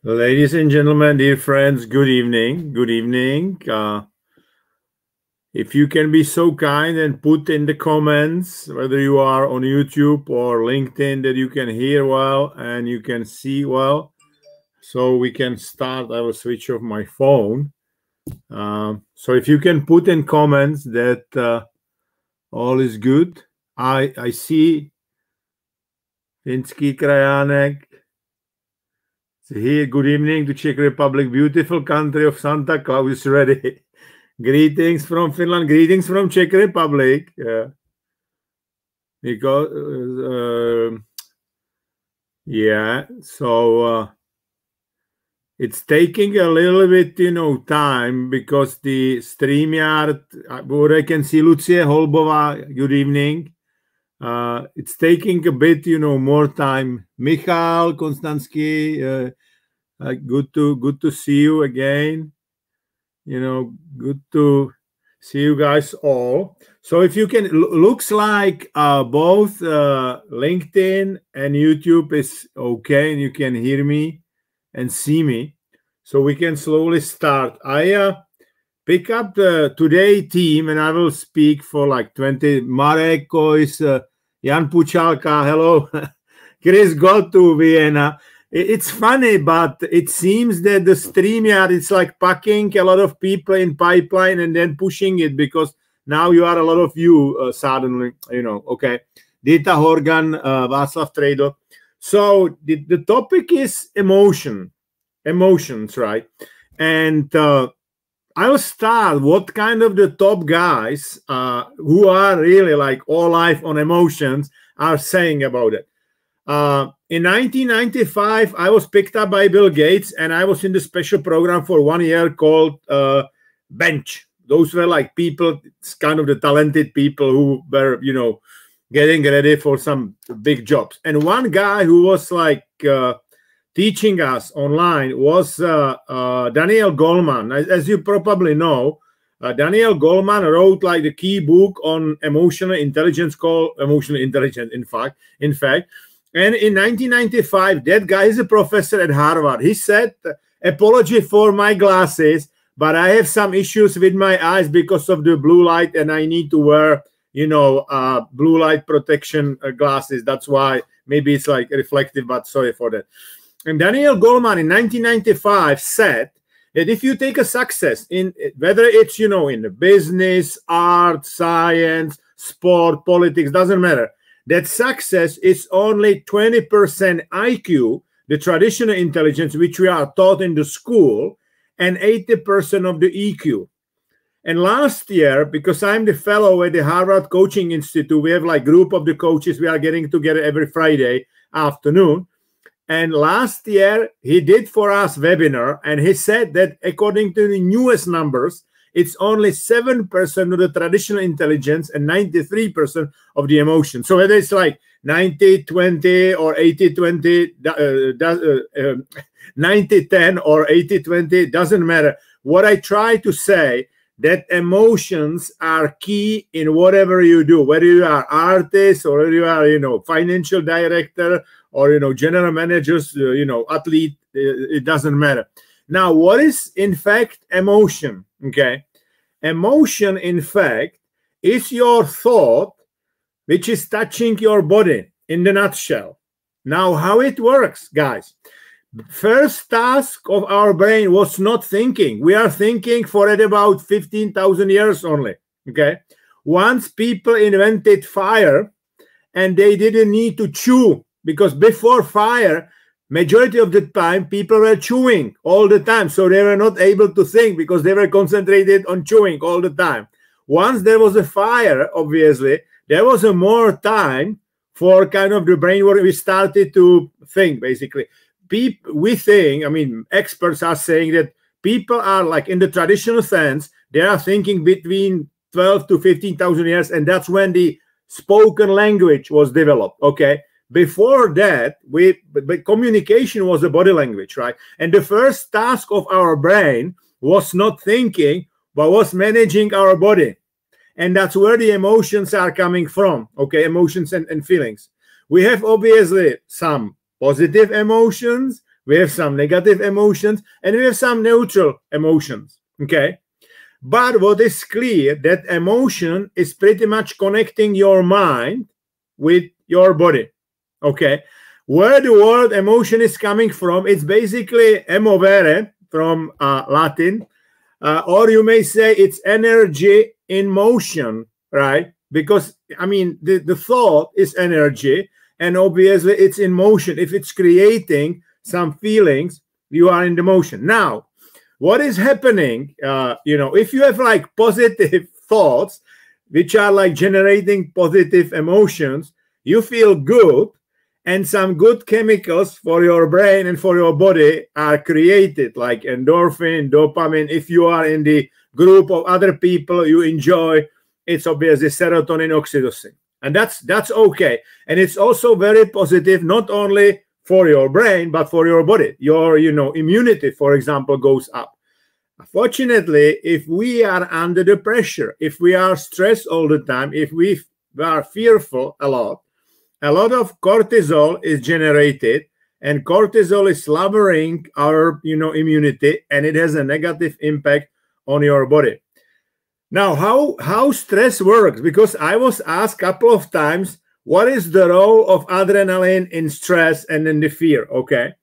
Ladies and gentlemen, dear friends, good evening. Good evening. If you can be so kind and put in the comments, whether you are on YouTube or LinkedIn, that you can hear well and you can see well, so we can start. I will switch off my phone. So if you can put in comments that all is good. I see Finský krajánek. Here, good evening to Czech Republic, beautiful country of Santa Claus ready. Greetings from Finland, greetings from Czech Republic. Because it's taking a little bit, time because the StreamYard, what I can see, Lucie Holbova, good evening. It's taking a bit, more time. Michal Konstansky, good to see you again. Good to see you guys all. So if you can, looks like both LinkedIn and YouTube is okay, and you can hear me and see me. So we can slowly start. I pick up the today team, and I will speak for like 20. Marek Kois, Jan Puchalka, hello. Chris got to Vienna. It's funny, but it seems that the StreamYard, it's like packing a lot of people in pipeline and then pushing it, because now you are a lot of you suddenly, okay. Dita Horgan, Václav Trejdo. So the topic is emotions, right? And I'll start what kind of the top guys who are really like all life on emotions are saying about it. In 1995, I was picked up by Bill Gates, and I was in the special program for 1 year called Bench. Those were like people, it's kind of the talented people who were, getting ready for some big jobs. And one guy who was like teaching us online was Daniel Goleman. As you probably know, Daniel Goleman wrote like the key book on emotional intelligence called Emotional Intelligence, in fact. And in 1995, that guy is a professor at Harvard. He said, apology for my glasses, but I have some issues with my eyes because of the blue light, and I need to wear, blue light protection glasses. That's why maybe it's like reflective, but sorry for that. And Daniel Goleman in 1995 said that if you take a success in whether it's, in the business, art, science, sport, politics, doesn't matter, that success is only 20% IQ, the traditional intelligence, which we are taught in the school, and 80% of the EQ. And last year, because I'm the fellow at the Harvard Coaching Institute, we have like group of the coaches, we are getting together every Friday afternoon. And last year, he did for us webinar, and he said that according to the newest numbers, it's only 7% of the traditional intelligence and 93% of the emotion. So whether it's like 90-20 or 80-20, 90-10 or 80-20, doesn't matter. What I try to say, that emotions are key in whatever you do, whether you are artist or whether you are, financial director or, general managers, athlete, it doesn't matter. Now, what is in fact emotion? Okay. Emotion, in fact, is your thought which is touching your body in the nutshell. Now, how it works, guys. First task of our brain was not thinking. We are thinking for at about 15,000 years only. Okay. Once people invented fire, and they didn't need to chew, because before fire, majority of the time, people were chewing all the time. So they were not able to think because they were concentrated on chewing all the time. Once there was a fire, obviously, there was a more time for kind of the brain where we started to think, basically. We think, experts are saying that people are like, in the traditional sense, they are thinking between 12 to 15,000 years, and that's when the spoken language was developed, okay? Before that, but communication was a body language, right? And the first task of our brain was not thinking, but was managing our body. And that's where the emotions are coming from, okay? Emotions and feelings. We have obviously some positive emotions, we have some negative emotions, and we have some neutral emotions, okay? But what is clear, that emotion is pretty much connecting your mind with your body, okay? Where the word emotion is coming from, it's basically emovere from Latin, or you may say it's energy in motion, right? Because, I mean, the thought is energy, and obviously it's in motion. If it's creating some feelings, you are in the motion. Now, what is happening, you know, if you have like positive thoughts, which are like generating positive emotions, you feel good, and some good chemicals for your brain and for your body are created, like endorphin, dopamine. If you are in the group of other people you enjoy, it's obviously serotonin, oxytocin. And that's okay. And it's also very positive, not only for your brain, but for your body. Your, you know, immunity, for example, goes up. Unfortunately, if we are under the pressure, if we are stressed all the time, if we are fearful a lot of cortisol is generated, and cortisol is lowering our, you know, immunity, and it has a negative impact on your body. Now, how stress works, because I was asked a couple of times, what is the role of adrenaline in stress and in the fear? Okay.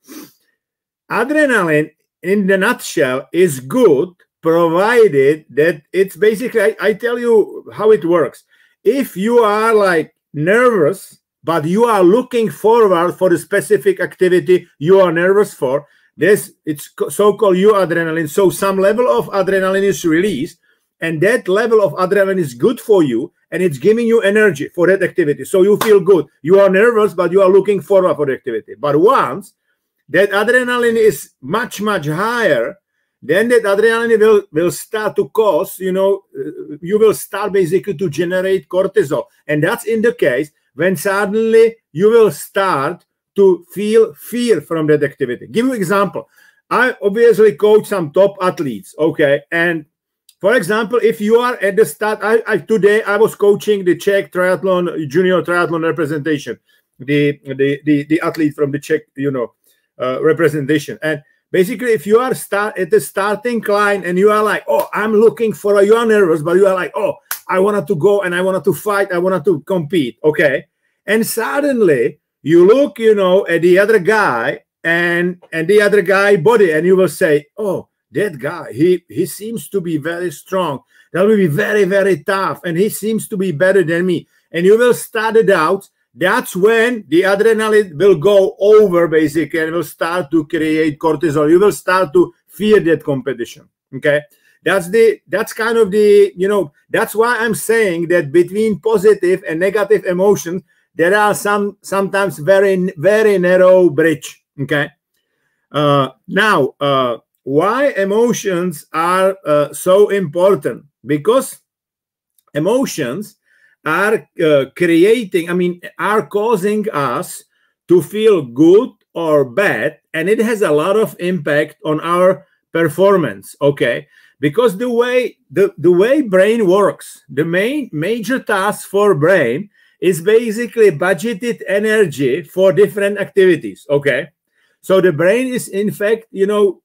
Adrenaline, in the nutshell, is good, provided that it's basically, I tell you how it works. If you are like nervous, but you are looking forward for the specific activity you are nervous for, it's so-called euadrenaline. So some level of adrenaline is released, and that level of adrenaline is good for you, and it's giving you energy for that activity. So you feel good. You are nervous, but you are looking forward for the activity. But once that adrenaline is much, much higher, then that adrenaline will start to cause, you know, you will start basically to generate cortisol. And that's in the case when suddenly you will start to feel fear from that activity. Give you an example. I obviously coach some top athletes, okay? And for example, if you are at the start, today I was coaching the Czech triathlon, junior triathlon representation, the athlete from the Czech, you know, representation. And basically, if you are at the starting line and you are like, oh, I'm looking for, you are nervous, but you are like, oh, I wanted to go and I wanted to fight, I wanted to compete, okay? And suddenly you look, you know, at the other guy and the other guy body, and you will say, oh, that guy, he seems to be very strong. That will be very, very tough, and he seems to be better than me. And you will start it out. That's when the adrenaline will go over, basically, and will start to create cortisol. You will start to fear that competition, okay? That's kind of the, you know, that's why I'm saying that between positive and negative emotions, there are sometimes very, very narrow bridge, okay? Now, why emotions are so important? Because emotions are are causing us to feel good or bad, and it has a lot of impact on our performance, okay? Because the way brain works, the major task for brain is basically budgeted energy for different activities, okay? So the brain is, in fact, you know,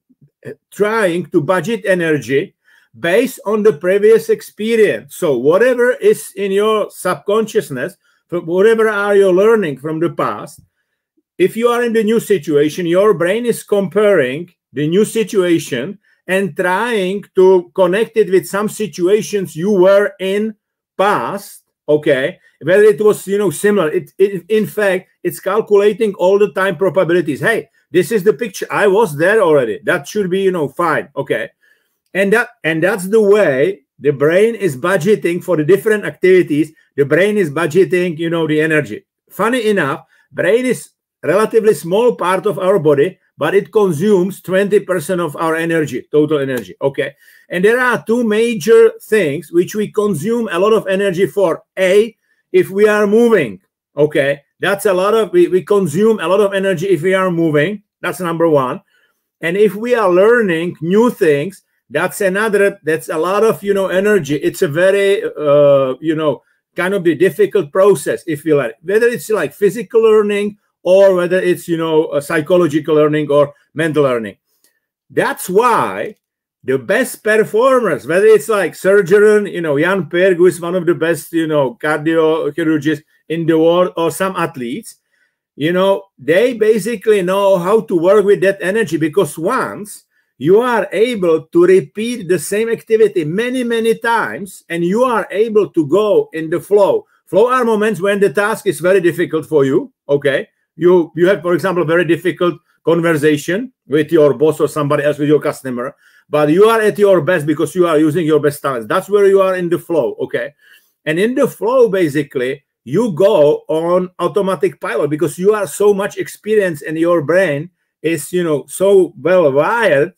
trying to budget energy based on the previous experience. So whatever is in your subconsciousness, whatever are you learning from the past, if you are in the new situation, your brain is comparing the new situation and trying to connect it with some situations you were in past, okay? Whether it was, you know, similar. In fact, it's calculating all the time probabilities. Hey, this is the picture. I was there already. That should be, you know, fine, okay? And that's the way the brain is budgeting for the different activities. The brain is budgeting, you know, the energy. Funny enough, brain is relatively small part of our body, but it consumes 20% of our energy, total energy, okay? And there are two major things which we consume a lot of energy for. A, if we are moving, okay? That's a lot of, we consume a lot of energy if we are moving. That's number one. And if we are learning new things, that's another, that's a lot of, you know, energy. It's a very, you know, kind of the difficult process, if you like, whether it's like physical learning or whether it's, a psychological learning or mental learning. That's why the best performers, whether it's like surgeon, Jan Perg, who is one of the best, cardiochirurgists in the world, or some athletes, they basically know how to work with that energy, because once you are able to repeat the same activity many, many times, and you are able to go in the flow. Flow are moments when the task is very difficult for you, okay? You have, for example, a very difficult conversation with your boss or somebody else, with your customer, but you are at your best because you are using your best talents. That's where you are in the flow, okay? And in the flow, basically, you go on automatic pilot because you are so much experienced, and your brain is, so well wired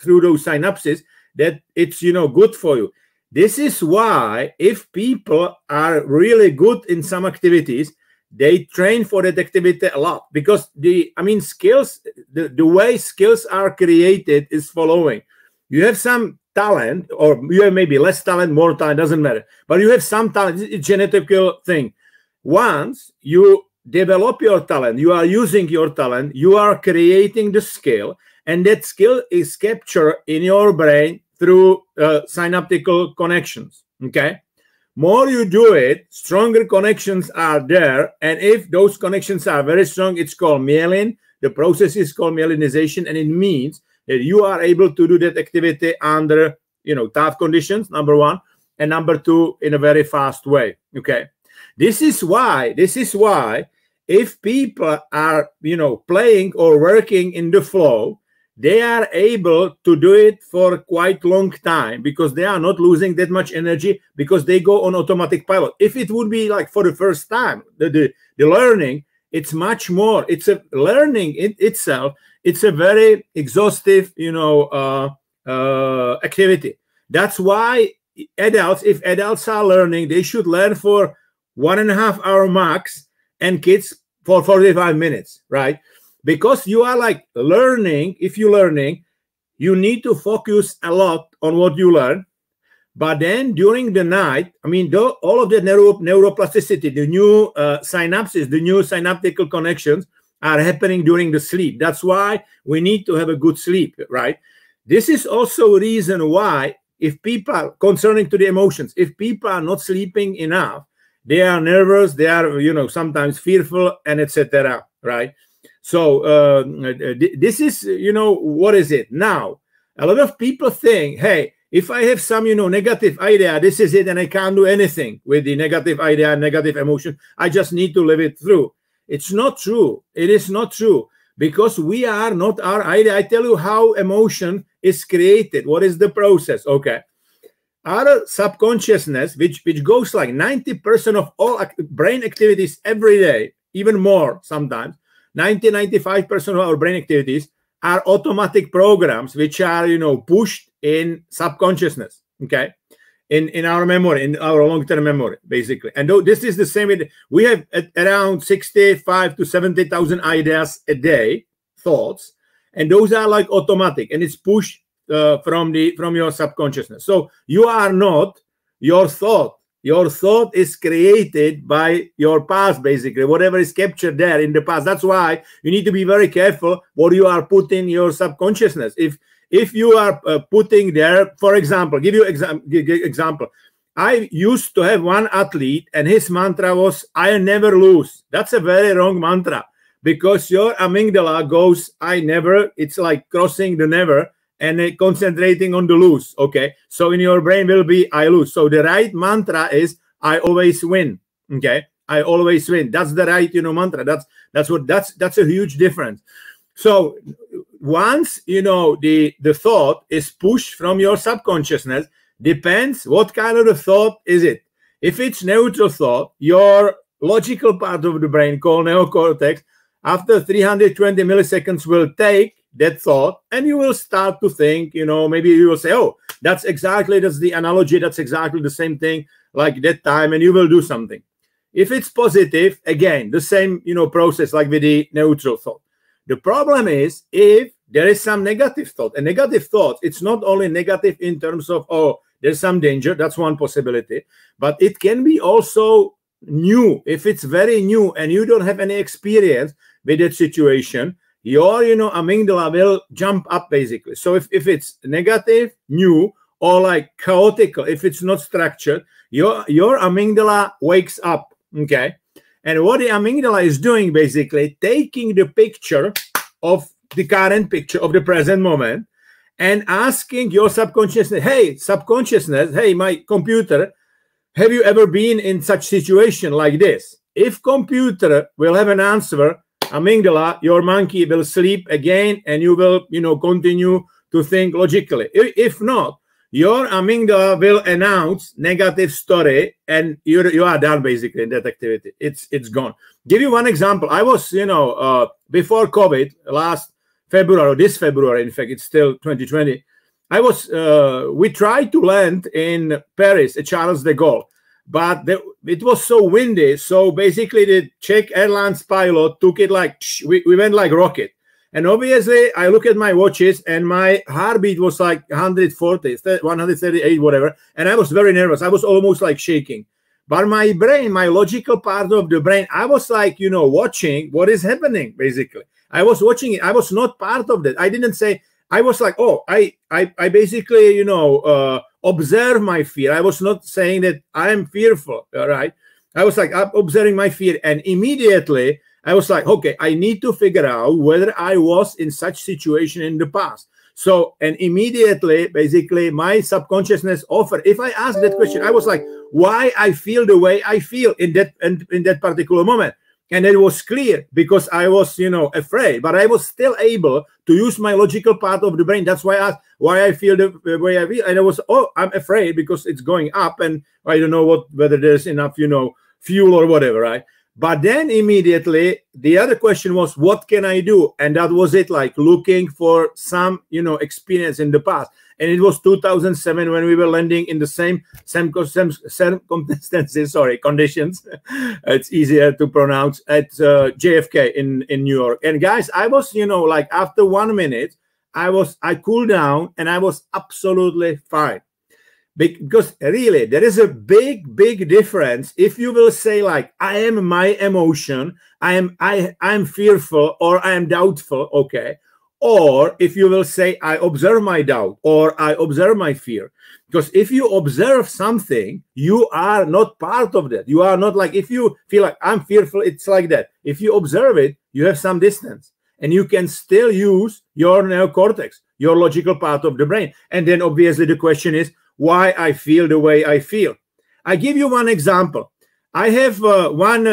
through those synapses that it's, good for you. This is why if people are really good in some activities, they train for that activity a lot, because skills, the way skills are created is following. You have some talent, or you have maybe less talent, more talent, doesn't matter, but you have some talent. It's a genetical thing. Once you develop your talent, you are using your talent, you are creating the skill, and that skill is captured in your brain through synaptical connections, okay? More you do it, stronger connections are there, and if those connections are very strong, it's called myelin. The process is called myelinization, and it means that you are able to do that activity under, tough conditions, number one, and number two, in a very fast way, okay? This is why if people are, playing or working in the flow, they are able to do it for quite long time, because they are not losing that much energy, because they go on automatic pilot. If it would be like for the first time, the learning, it's much more. It's a learning in itself. It's a very exhaustive, activity. That's why if adults are learning, they should learn for 1.5 hours max, and kids for 45 minutes, right? Because you are like learning. If you're learning, you need to focus a lot on what you learn. But then during the night, all of the neuroplasticity, the new synapses, the new synaptical connections are happening during the sleep. That's why we need to have a good sleep, right? This is also a reason why, if people, concerning to the emotions, if people are not sleeping enough, they are nervous, they are, sometimes fearful, and etc., right? So this is, what is it? Now, a lot of people think, hey, if I have some, negative idea, this is it, and I can't do anything with the negative idea and negative emotion. I just need to live it through. It's not true. It is not true, because we are not our idea. I tell you how emotion is created. What is the process? Okay. Our subconsciousness, which goes like 90% of all brain activities every day, even more sometimes, 95% of our brain activities are automatic programs, which are, pushed in subconsciousness, okay, in our memory, in our long-term memory, basically. And this is the same. We have around 65 to 70,000 ideas a day, thoughts, and those are like automatic, and it's pushed from your subconsciousness. So you are not your thought. Your thought is created by your past, basically, whatever is captured there in the past. That's why you need to be very careful what you are putting in your subconsciousness. If you are putting there, for example, give you example. I used to have one athlete, and his mantra was, I never lose. That's a very wrong mantra, because your amygdala goes, I never. It's like crossing the never and concentrating on the lose, okay? So in your brain will be, I lose. So the right mantra is, I always win, okay? I always win. That's the right, mantra. That's a huge difference. So once, the thought is pushed from your subconsciousness, depends what kind of a thought is it. If it's neutral thought, your logical part of the brain called neocortex, after 320 milliseconds will take that thought, and you will start to think, maybe you will say, oh, that's the analogy, that's exactly the same thing like that time, and you will do something. If it's positive, again, the same, process like with the neutral thought. The problem is if there is some negative thought. A negative thought, it's not only negative in terms of, oh, there's some danger, that's one possibility, but it can be also new, if it's very new and you don't have any experience with that situation, your, amygdala will jump up basically. So if it's negative, new, or like chaotic, if it's not structured, your amygdala wakes up, okay? And what the amygdala is doing, basically, taking the picture of the current picture of the present moment and asking your subconsciousness, hey, subconsciousness, hey, my computer, have you ever been in such situation like this? If computer will have an answer, amygdala, your monkey will sleep again and you will, continue to think logically. If not, your amygdala will announce negative story and you are done basically in that activity. It's gone. Give you one example. I was, before COVID, last February, or this February, in fact, it's still 2020. We tried to land in Paris at Charles de Gaulle, but it was so windy. So basically the Czech Airlines pilot took it like, we went like rocket. And obviously, I look at my watches and my heartbeat was like 140, 138, whatever. And I was very nervous. I was almost like shaking. But my brain, my logical part of the brain, I was like, watching what is happening, basically. I was watching it. I was not part of that. I didn't say, I was like, oh, I basically, observe my fear. I was not saying that I am fearful, all right? I was like, I'm observing my fear. And immediately, I was like, okay, I need to figure out whether I was in such situation in the past. So, and immediately, basically, my subconsciousness offered. If I asked that question, I was like, why I feel the way I feel in that particular moment. And it was clear because I was, afraid, but I was still able to use my logical part of the brain. That's why I asked why I feel the way I feel. And I was, oh, I'm afraid because it's going up and I don't know whether there's enough, fuel or whatever, right? But then immediately the other question was, what can I do? And that was it, like looking for some, experience in the past. And it was 2007 when we were landing in the same conditions. It's easier to pronounce at JFK in New York. And guys, I was, like after 1 minute, I cooled down and I was absolutely fine. Because really, there is a big difference if you will say like, I am my emotion, I'm fearful or I am doubtful, okay? Or if you will say, I observe my doubt or I observe my fear. Because if you observe something, you are not part of that. You are not like, if you feel like I'm fearful, it's like that. If you observe it, you have some distance and you can still use your neocortex, your logical part of the brain. And then obviously the question is, why I feel the way I feel. I give you one example. I have one,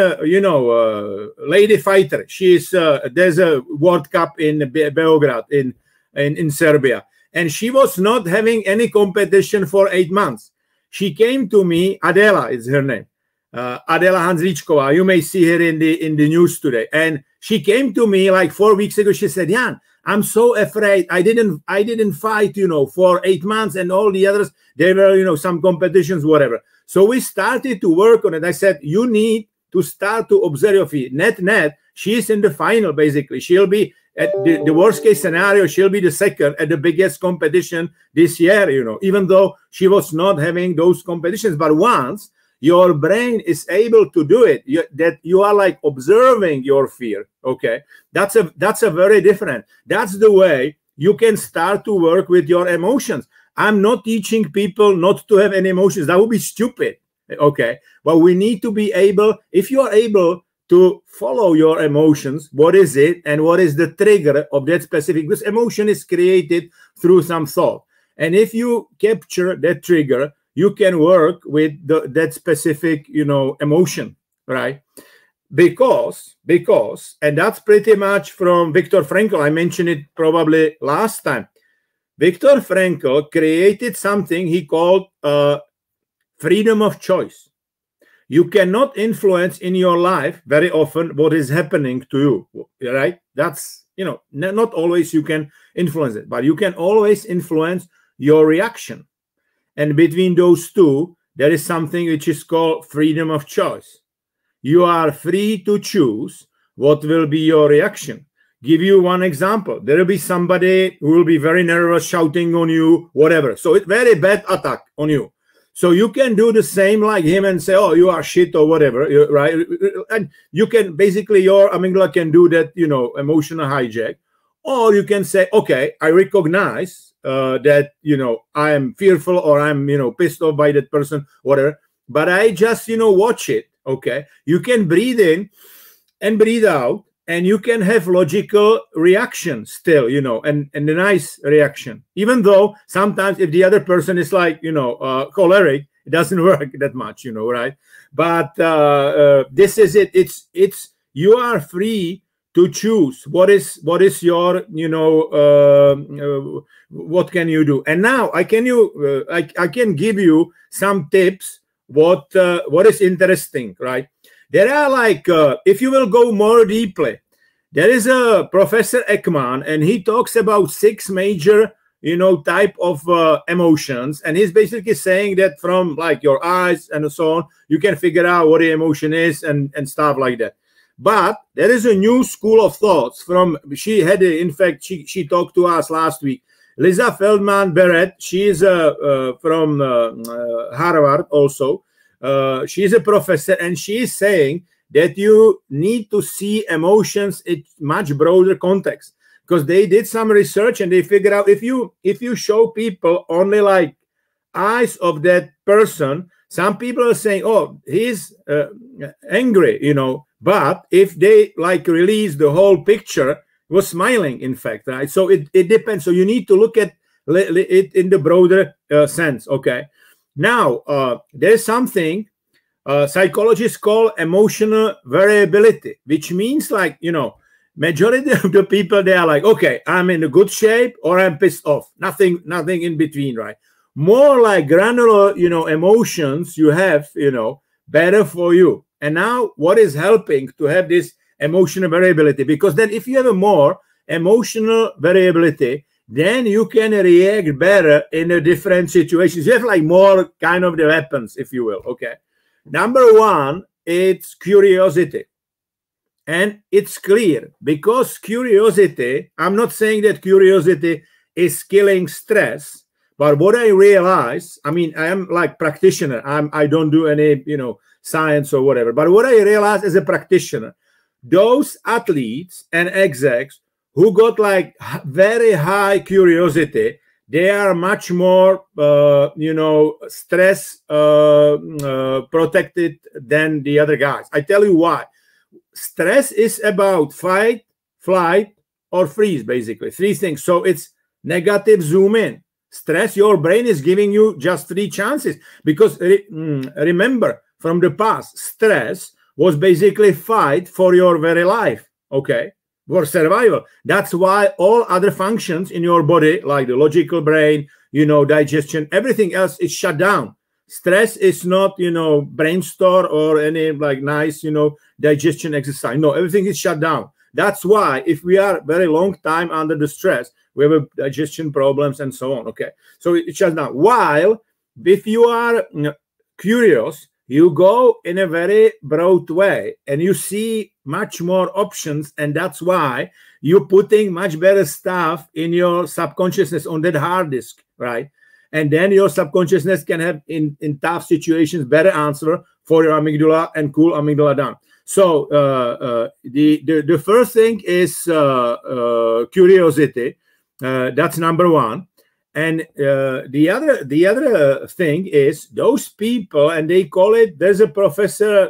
lady fighter. She's there's a World Cup in Beograd in Serbia, and she was not having any competition for 8 months. She came to me. Adela is her name. Adela Hanzličková. You may see her in the news today. And she came to me like 4 weeks ago. She said, Jan, I'm so afraid. I didn't fight, for 8 months, and all the others, they were, some competitions, whatever. So we started to work on it. I said, you need to start to observe your feet. Net, she's in the final, basically. She'll be at the worst case scenario, she'll be the second at the biggest competition this year, even though she was not having those competitions. But once your brain is able to do it, that you are like observing your fear, okay? That's a very different. That's the way you can start to work with your emotions. I'm not teaching people not to have any emotions. That would be stupid, okay? But we need to be able, if you are able to follow your emotions, what is it and what is the trigger of that specific, because emotion is created through some thought. And if you capture that trigger, you can work with that specific, emotion, right? Because, and that's pretty much from Viktor Frankl. I mentioned it probably last time. Viktor Frankl created something he called freedom of choice. You cannot influence in your life very often what is happening to you, right? That's, not always you can influence it, but you can always influence your reaction. And between those two, there is something which is called freedom of choice. You are free to choose what will be your reaction. Give you one example. There will be somebody who will be very nervous, shouting on you, whatever. So it's very bad attack on you. So you can do the same like him and say, oh, you are shit or whatever, right? And you can basically, your amygdala can do that, you know, emotional hijack. Or you can say, okay, I recognize that, you know, I am fearful or I'm, you know, pissed off by that person, whatever. But I just, you know, watch it. Okay. You can breathe in and breathe out, and you can have logical reaction still, you know, and a nice reaction, even though sometimes if the other person is like, you know, choleric, it doesn't work that much, you know, right? But this is it. It's you are free to choose what is your, you know, what can you do. And now I can give you some tips what is interesting, right? There are like, if you will go more deeply, there is a Professor Ekman, and he talks about 6 major, you know, type of emotions. And he's basically saying that from like your eyes and so on, you can figure out what the emotion is and stuff like that. But there is a new school of thoughts from, she had, in fact, she talked to us last week. Lisa Feldman Barrett, she is from Harvard also. She's a professor, and she's saying that you need to see emotions in much broader context, because they did some research and they figured out if you show people only like eyes of that person, some people are saying, oh, he's angry, you know, but if they like release the whole picture, he was smiling, in fact, right? So it depends. So you need to look at it in the broader sense. Okay. Now, there's something psychologists call emotional variability, which means like, you know, majority of the people, they are like, okay, I'm in a good shape or I'm pissed off. Nothing in between, right? More like granular, you know, emotions you have, you know, better for you. And now what is helping to have this emotional variability? Because then if you have a more emotional variability, then you can react better in a different situations. You have like more kind of the weapons, if you will. Okay. Number 1, it's curiosity. And it's clear, because curiosity, I'm not saying that curiosity is killing stress, but what I realize, I mean, I am like practitioner. I don't do any, you know, science or whatever. But what I realize as a practitioner, those athletes and execs who got like very high curiosity, they are much more, you know, stress protected than the other guys. I tell you why. Stress is about fight, flight, or freeze, basically. 3 things. So it's negative zoom in. Stress, your brain is giving you just 3 chances. Because remember, from the past, stress was basically fight for your very life. Okay. For survival. That's why all other functions in your body, like the logical brain, you know, digestion, everything else is shut down. Stress is not, you know, brain store or any like nice, you know, digestion exercise. No, everything is shut down. That's why if we are very long time under the stress, we have digestion problems and so on. Okay. So it shuts down. While if you are curious, you go in a very broad way and you see much more options. And that's why you're putting much better stuff in your subconsciousness on that hard disk, right? And then your subconsciousness can have in tough situations better answer for your amygdala and cool amygdala down. So the first thing is curiosity. That's number 1. And the other thing is those people, and they call it, there's a professor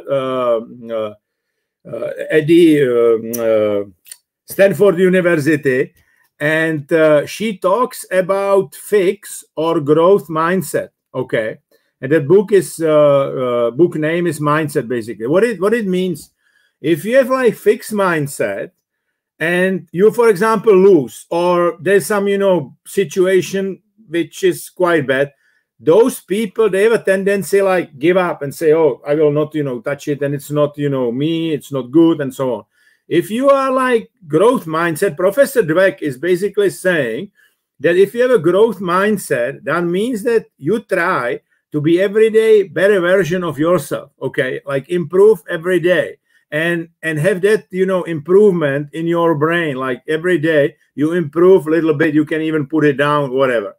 at the Stanford University, and she talks about fixed or growth mindset. Okay. And that book is book name is Mindset, basically. What it means, if you have like fixed mindset, and you, for example, lose, or there's some, you know, situation which is quite bad, those people, they have a tendency like give up and say, oh, I will not, you know, touch it, and it's not, you know, me, it's not good, and so on. If you are like growth mindset, Professor Dweck is basically saying that if you have a growth mindset, that means that you try to be every day better version of yourself. Okay, like improve every day. And have that, you know, improvement in your brain, like every day you improve a little bit, you can even put it down, whatever.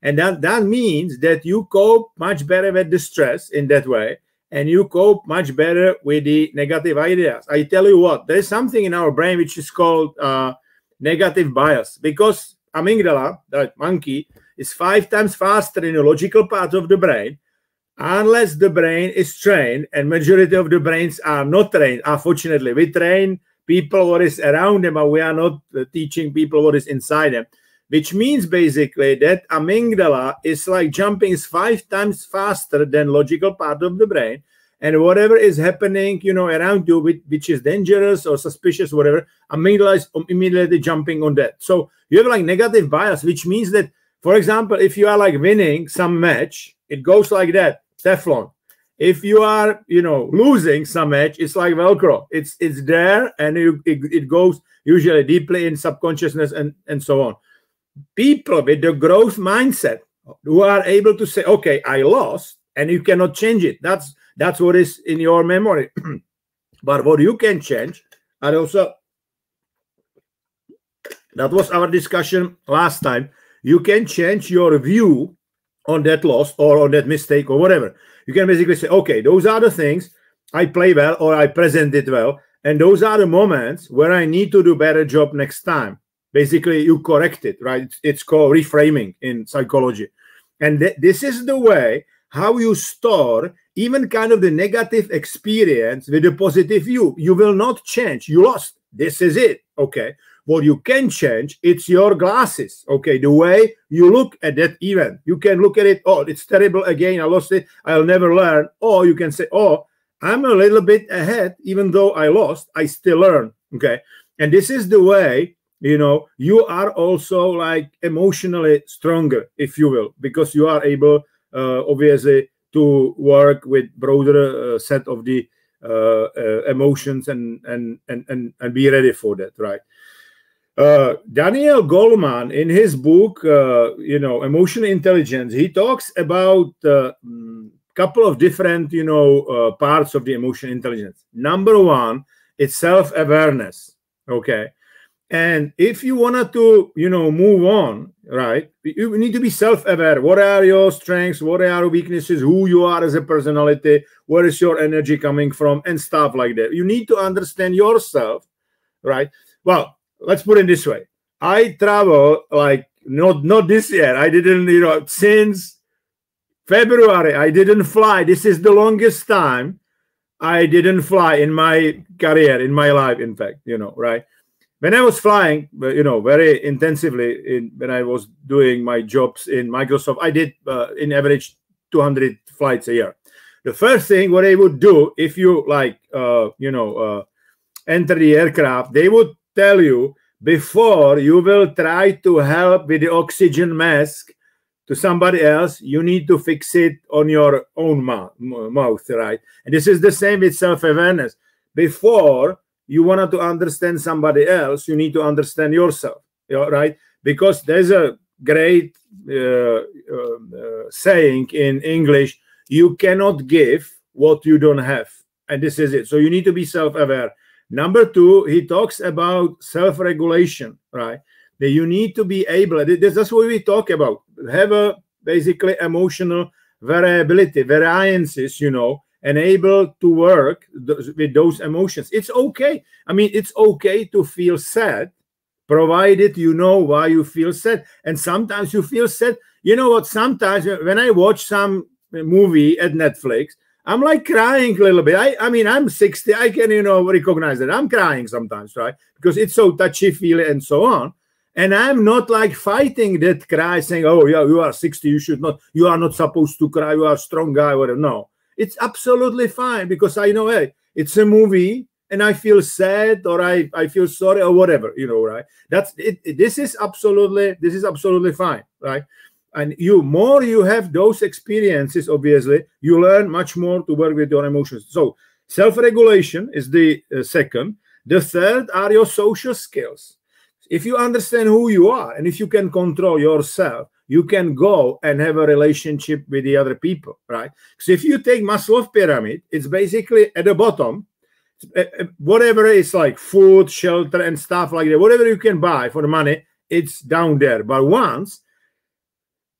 And that means that you cope much better with the stress in that way, and you cope much better with the negative ideas. I tell you what, there's something in our brain which is called negative bias, because amygdala, that monkey, is 5 times faster in the logical part of the brain, unless the brain is trained, and majority of the brains are not trained. Unfortunately, we train people what is around them, but we are not teaching people what is inside them, which means basically that amygdala is like jumping 5 times faster than logical part of the brain, and whatever is happening, you know, around you, which is dangerous or suspicious, whatever, amygdala is immediately jumping on that. So you have like negative bias, which means that, for example, if you are like winning some match, it goes like that, Teflon. If you are, you know, losing some match, it's like Velcro. It's there, and it goes usually deeply in subconsciousness and so on. People with the growth mindset who are able to say, okay, I lost, and you cannot change it. That's what is in your memory. But what you can change, and also that was our discussion last time, you can change your view on that loss or on that mistake or whatever. You can basically say, okay, those are the things I play well or I present it well, and those are the moments where I need to do a better job next time. Basically, you correct it, right? It's called reframing in psychology. And this is the way how you store even kind of the negative experience with a positive view. You will not change. You lost. This is it, okay? What you can change, it's your glasses, okay? The way you look at that event. You can look at it, oh, it's terrible again, I lost it, I'll never learn. Or you can say, oh, I'm a little bit ahead, even though I lost, I still learn, okay? And this is the way, you know, you are also like emotionally stronger, if you will, because you are able, obviously, to work with broader set of the emotions and be ready for that, right? Daniel Goleman, in his book, you know, Emotional Intelligence, he talks about a couple of different, you know, parts of the emotional intelligence. Number one, it's self-awareness, okay? And if you wanted to, you know, move on, right, you need to be self-aware. What are your strengths? What are your weaknesses? Who you are as a personality? Where is your energy coming from? And stuff like that. You need to understand yourself, right? Well, let's put it this way. I travel like not this year. I didn't, you know, since February, I didn't fly. This is the longest time I didn't fly in my career, in my life, in fact, you know, right? When I was flying, you know, very intensively when I was doing my jobs in Microsoft, I did in average 200 flights a year. The first thing what they would do, if you like, you know, enter the aircraft, they would tell you before you will try to help with the oxygen mask to somebody else, you need to fix it on your own mouth, right? And this is the same with self-awareness. Before you wanted to understand somebody else, you need to understand yourself, right? Because there's a great saying in English, you cannot give what you don't have. And this is it. So you need to be self-aware. Number two, he talks about self-regulation, right? That you need to be able, that's what we talk about, have a basically emotional variability, variances, you know, and able to work with those emotions. It's okay. I mean, it's okay to feel sad, provided you know why you feel sad. And sometimes you feel sad. You know what? Sometimes when I watch some movie at Netflix, I'm like crying a little bit. I mean, I'm 60. I can, you know, recognize that. I'm crying sometimes, right? Because it's so touchy-feely and so on. And I'm not like fighting that cry, saying, oh, yeah, you are 60. You are not supposed to cry. You are a strong guy, whatever. No. It's absolutely fine because I know, hey, it's a movie and I feel sad or I feel sorry or whatever, you know, right? That's it. This is absolutely fine, right? And more you have those experiences, obviously, you learn much more to work with your emotions. So self-regulation is the second. The third are your social skills. If you understand who you are and if you can control yourself, you can go and have a relationship with the other people, right? So if you take Maslow's pyramid, it's basically at the bottom, whatever is like food, shelter, and stuff like that, whatever you can buy for the money, it's down there. But once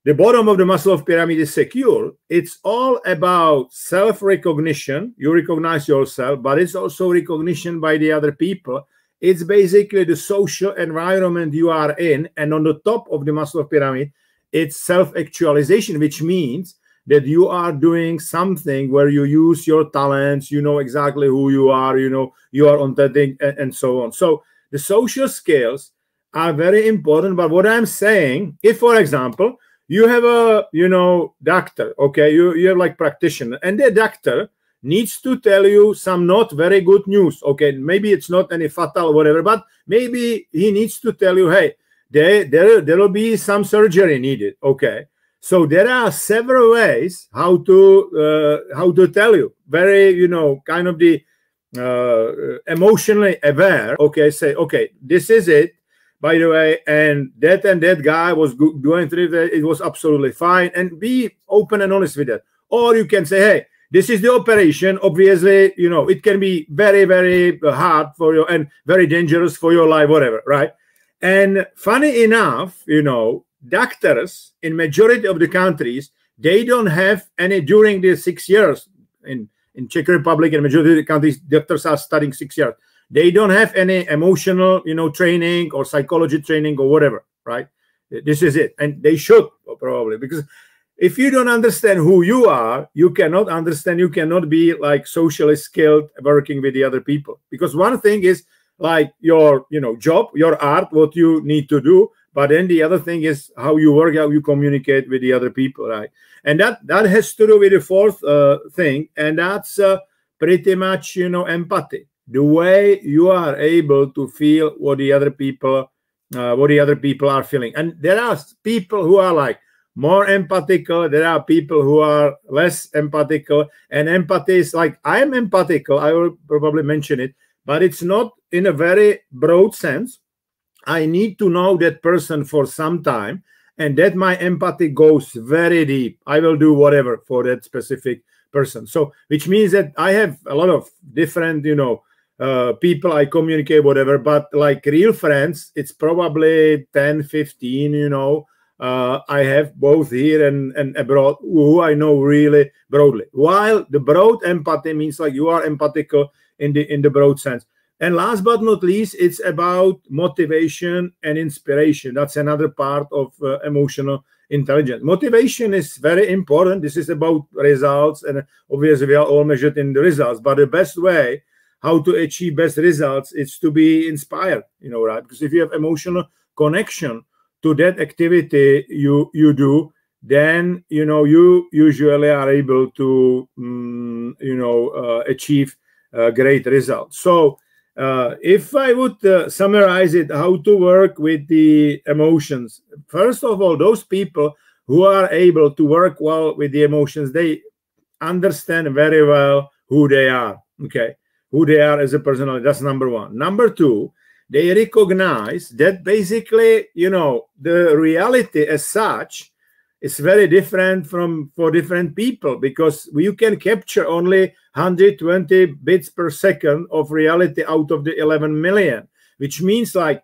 the bottom of the Maslow pyramid is secure, it's all about self-recognition. You recognize yourself, but it's also recognition by the other people. It's basically the social environment you are in. And on the top of the Maslow pyramid, it's self-actualization, which means that you are doing something where you use your talents, you know exactly who you are, you know, you are on that thing, and so on. So the social skills are very important. But what I'm saying, if, for example, you have a, you know, doctor, okay, you're like practitioner, and the doctor needs to tell you some not very good news, okay, maybe it's not any fatal whatever, but maybe he needs to tell you, hey, there will be some surgery needed, okay. So there are several ways how to tell you, very, you know, kind of the emotionally aware, okay, say, okay, this is it, by the way, and that guy was going through that, it was absolutely fine, and be open and honest with that. Or you can say, hey, this is the operation, obviously, you know, it can be very, very hard for you and very dangerous for your life, whatever, right? And funny enough, you know, doctors in majority of the countries, they don't have any, during the 6 years in Czech Republic and majority of the countries, doctors are studying 6 years. They don't have any emotional, you know, training or psychology training or whatever, right? This is it. And they should probably, because if you don't understand who you are, you cannot understand, you cannot be like socially skilled working with the other people. Because one thing is like your, you know, job, your art, what you need to do. But then the other thing is how you work, how you communicate with the other people, right? And that has to do with the fourth thing. And that's pretty much, you know, empathy. The way you are able to feel what the other people are feeling. And there are people who are like more empathical. There are people who are less empathical. And empathy is like, I am empathical. I will probably mention it, but it's not in a very broad sense. I need to know that person for some time, and that my empathy goes very deep. I will do whatever for that specific person. So, which means that I have a lot of different, you know, people I communicate, whatever, but like real friends, it's probably 10, 15, you know, I have both here and abroad who I know really broadly. While the broad empathy means like you are empathical in the broad sense. And last but not least, it's about motivation and inspiration. That's another part of emotional intelligence. Motivation is very important. This is about results, and obviously we are all measured in the results. But the best way how to achieve best results is to be inspired, you know, right? Because if you have emotional connection to that activity you do, then, you know, you usually are able to, you know, achieve great results. So if I would summarize it, how to work with the emotions. First of all, those people who are able to work well with the emotions, they understand very well who they are, okay? Who they are as a personality. That's number one. Number two, they recognize that basically, you know, the reality as such is very different for different people, because you can capture only 120 bits per second of reality out of the 11 million, which means like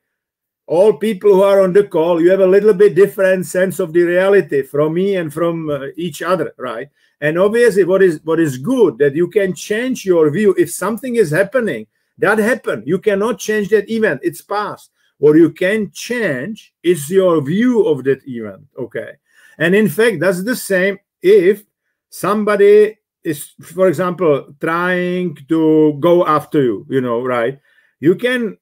all people who are on the call, you have a little bit different sense of the reality from me and from each other, right? And obviously what is good, that you can change your view. If something is happening, that happened. You cannot change that event. It's past. What you can change is your view of that event, okay? And in fact, that's the same if somebody is, for example, trying to go after you, you know, right? You can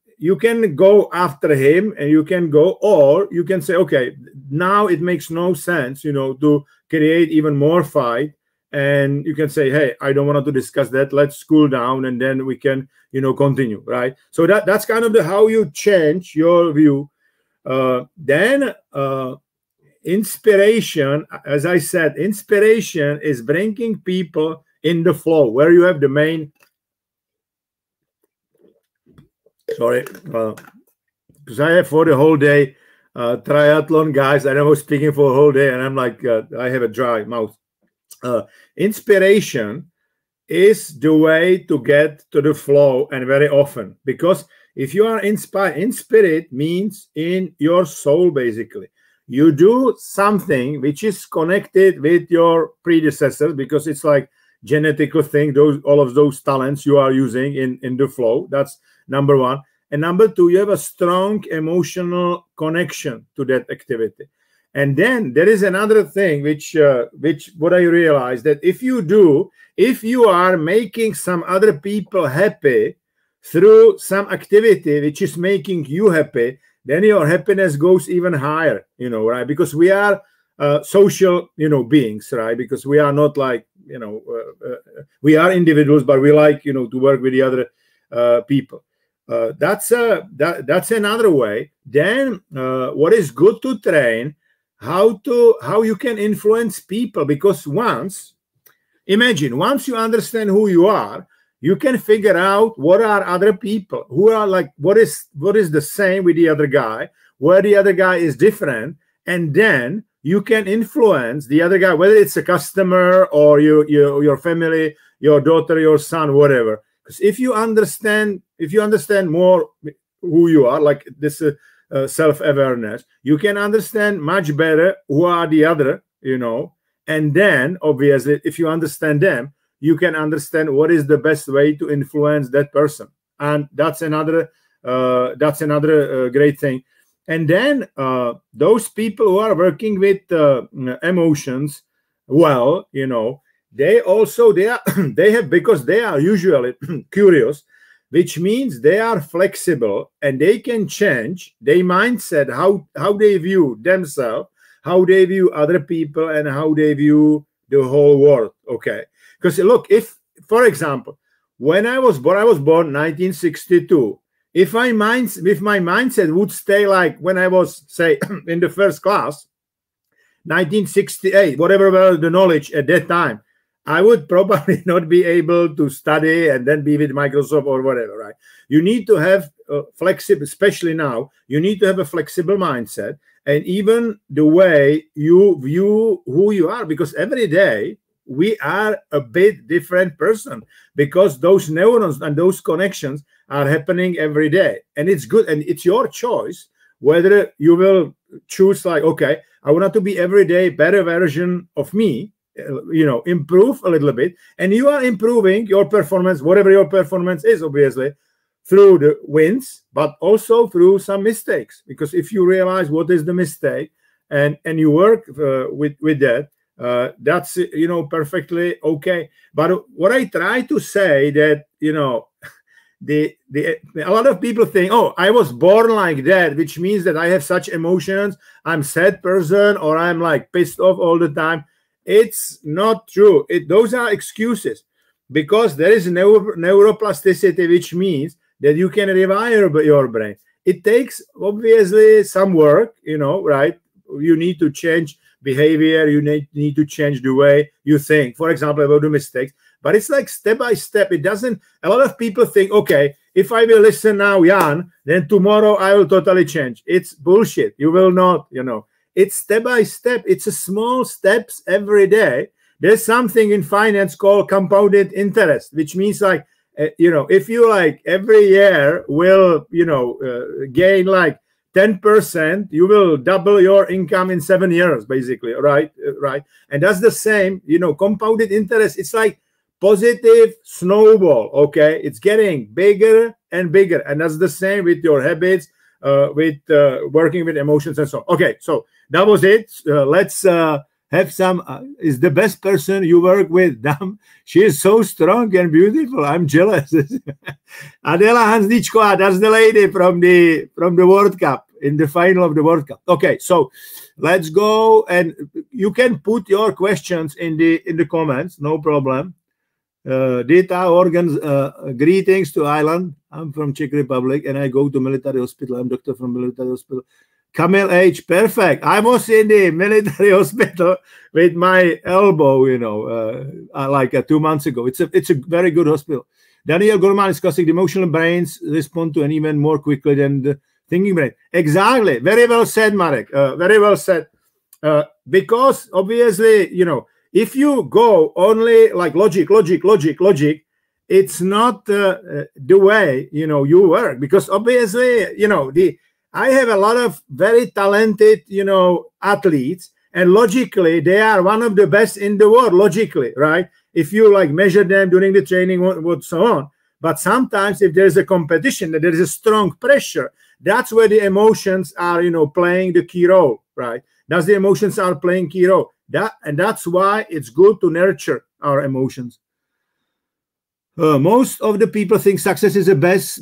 go after him, and you can go, or you can say, okay, now it makes no sense, you know, to create even more fight. And you can say, hey, I don't want to discuss that. Let's cool down, and then we can, you know, continue, right? So that's kind of how you change your view. Then inspiration, as I said, inspiration is bringing people in the flow, where you have the main, sorry, because I have for the whole day triathlon guys, and I was speaking for a whole day, and I'm like, I have a dry mouth. Inspiration is the way to get to the flow, and very often, because if you are inspired, in spirit means in your soul, basically. you do something which is connected with your predecessors, because it's like genetical thing, all of those talents you are using in the flow. That's number one. And number two, you have a strong emotional connection to that activity. And then there is another thing which what I realized, that if you are making some other people happy through some activity which is making you happy, then your happiness goes even higher, right? Because we are social, beings, right? Because we are not like, we are individuals, but we like, to work with the other people. That's another way. Then what is good to train, how you can influence people, because once you understand who you are, you can figure out what are other people who are like, what is the same with the other guy, where the other guy is different, and then you can influence the other guy, whether it's a customer or your family, your daughter, your son, whatever. Because if you understand more who you are, like this self-awareness, you can understand much better who are the other, and then obviously if you understand them, you can understand what is the best way to influence that person. And that's another great thing. And then those people who are working with emotions, well, they have because they are usually curious, which means they are flexible and they can change their mindset, how they view themselves, how they view other people, and how they view the whole world. Okay. Because look, if, for example, when I was born 1962, if my mindset would stay like when I was, say, in the first class, 1968, whatever were the knowledge at that time, I would probably not be able to study and then be with Microsoft or whatever, right? You need to have flexible, especially now, you need to have a flexible mindset, and even the way you view who you are, because every day we are a bit different person, because those neurons and those connections are happening every day. And it's good, and it's your choice whether you will choose like, okay, I want to be every day better version of me, improve a little bit, and you are improving your performance, whatever your performance is, obviously through the wins, but also through some mistakes. Because if you realize what is the mistake and you work with that, that's perfectly okay. But what I try to say that a lot of people think, oh, I was born like that, which means that I have such emotions, I'm sad person, or I'm like pissed off all the time. It's not true. Those are excuses, because there is neuroplasticity, which means that you can rewire your brain. It takes obviously some work, right? You need to change behavior, you need to change the way you think, for example, about the mistakes. But it's like step by step. It doesn't, a lot of people think, okay, if I will listen now, Jan, then tomorrow I will totally change. It's bullshit. You will not, It's step by step. It's a small steps every day. There's something in finance called compounded interest, which means like, if you like every year will, gain like 10%, you will double your income in 7 years, basically, right? And that's the same, compounded interest. It's like positive snowball, okay? It's getting bigger and bigger. And that's the same with your habits, with working with emotions and so on. Okay, so that was it. Let's have some, is the best person you work with. Damn, she is so strong and beautiful. I'm jealous. Adela Hansničková, that's the lady from the World Cup, in the final of the World Cup. Okay, so let's go, and you can put your questions in the comments, no problem. Dita organs, greetings to Ireland. I'm from Czech Republic and I go to military hospital. I'm doctor from military hospital. Camille H, perfect. I was in the military hospital with my elbow, like 2 months ago. It's a very good hospital. Daniel Goleman is discussing the emotional brains respond to an even more quickly than the thinking brain. Exactly. Very well said, Marek. Very well said. Because obviously, if you go only like logic, it's not the way, you work. Because obviously, I have a lot of very talented, you know, athletes, and logically they are one of the best in the world, logically, right? If you like measure them during the training, what so on. But sometimes if there's a competition, there is a strong pressure, that's where the emotions are, you know, playing the key role, right? That's the emotions are playing key role. And that's why it's good to nurture our emotions. Most of the people think success is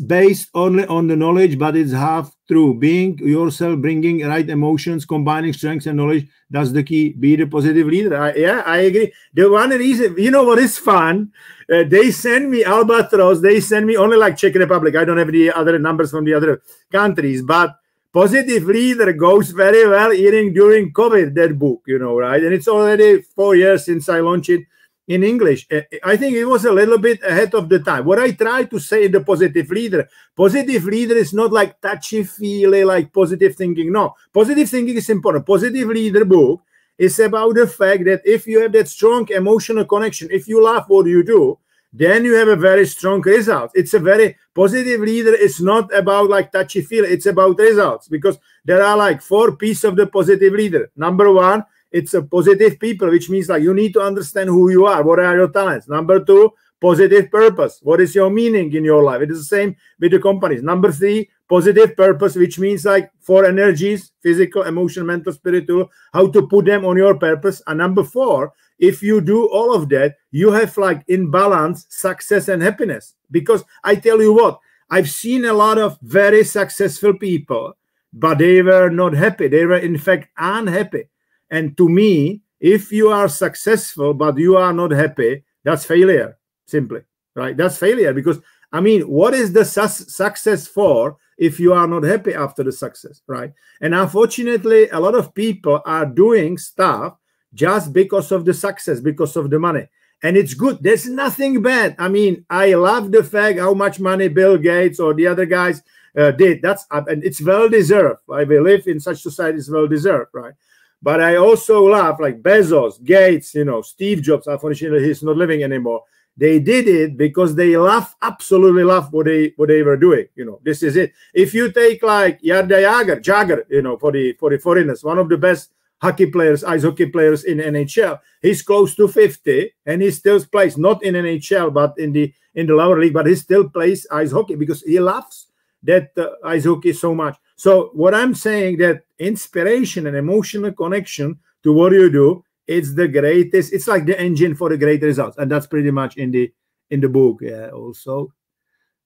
based only on the knowledge, but it's half true. Being yourself, bringing right emotions, combining strengths and knowledge, that's the key. Be the positive leader. Yeah, I agree. The one reason, you know what is fun? They send me Albatross. They send me only like Czech Republic. I don't have the other numbers from the other countries, but Positive Leader goes very well even during COVID, that book, you know, right? And it's already 4 years since I launched it in English. I think it was a little bit ahead of the time. What I try to say in the Positive Leader is not like touchy-feely, like positive thinking. No, positive thinking is important. Positive Leader book is about the fact that if you have that strong emotional connection, if you love what you do, then you have a very strong result. It's a very Positive Leader. It's not about like touchy-feely. It's about results, because there are like 4 pieces of the Positive Leader. Number 1, it's a positive people, which means like you need to understand who you are. What are your talents? Number 2, positive purpose. What is your meaning in your life? It is the same with the companies. Number 3, positive purpose, which means like 4 energies: physical, emotional, mental, spiritual, how to put them on your purpose. And number 4, if you do all of that, you have like in balance success and happiness. Because I tell you what, I've seen a lot of very successful people, but they were not happy. They were in fact unhappy. And to me, if you are successful, but you are not happy, that's failure, simply, right? That's failure, because, I mean, what is the success for if you are not happy after the success, right? And unfortunately, a lot of people are doing stuff just because of the success, because of the money. And it's good. There's nothing bad. I mean, I love the fact how much money Bill Gates or the other guys did. And it's well-deserved. I believe in such society is well-deserved, right? But I also love like Bezos, Gates, you know, Steve Jobs. Unfortunately, he's not living anymore. They did it because they absolutely love what they were doing. You know, this is it. If you take like Jagr, you know, for the foreigners, one of the best hockey players, ice hockey players in NHL, he's close to 50, and he still plays not in NHL but in the lower league. But he still plays ice hockey because he loves that ice hockey so much. So what I'm saying, that inspiration and emotional connection to what you do, it's the greatest. It's like the engine for the great results, and that's pretty much in the book. Yeah. Also,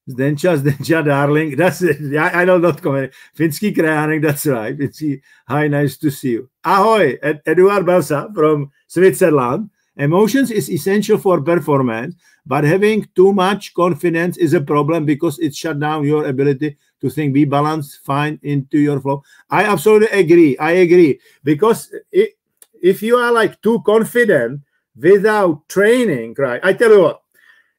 Zdenča, darling. That's it. I don't know comment. Finský krajánek. That's right. Hi, nice to see you. Ahoy, Eduard Belsa from Switzerland. Emotions is essential for performance, but having too much confidence is a problem because it shuts down your ability to think. Be balanced, find into your flow. I absolutely agree. I agree, because if you are like too confident without training, right? I tell you what,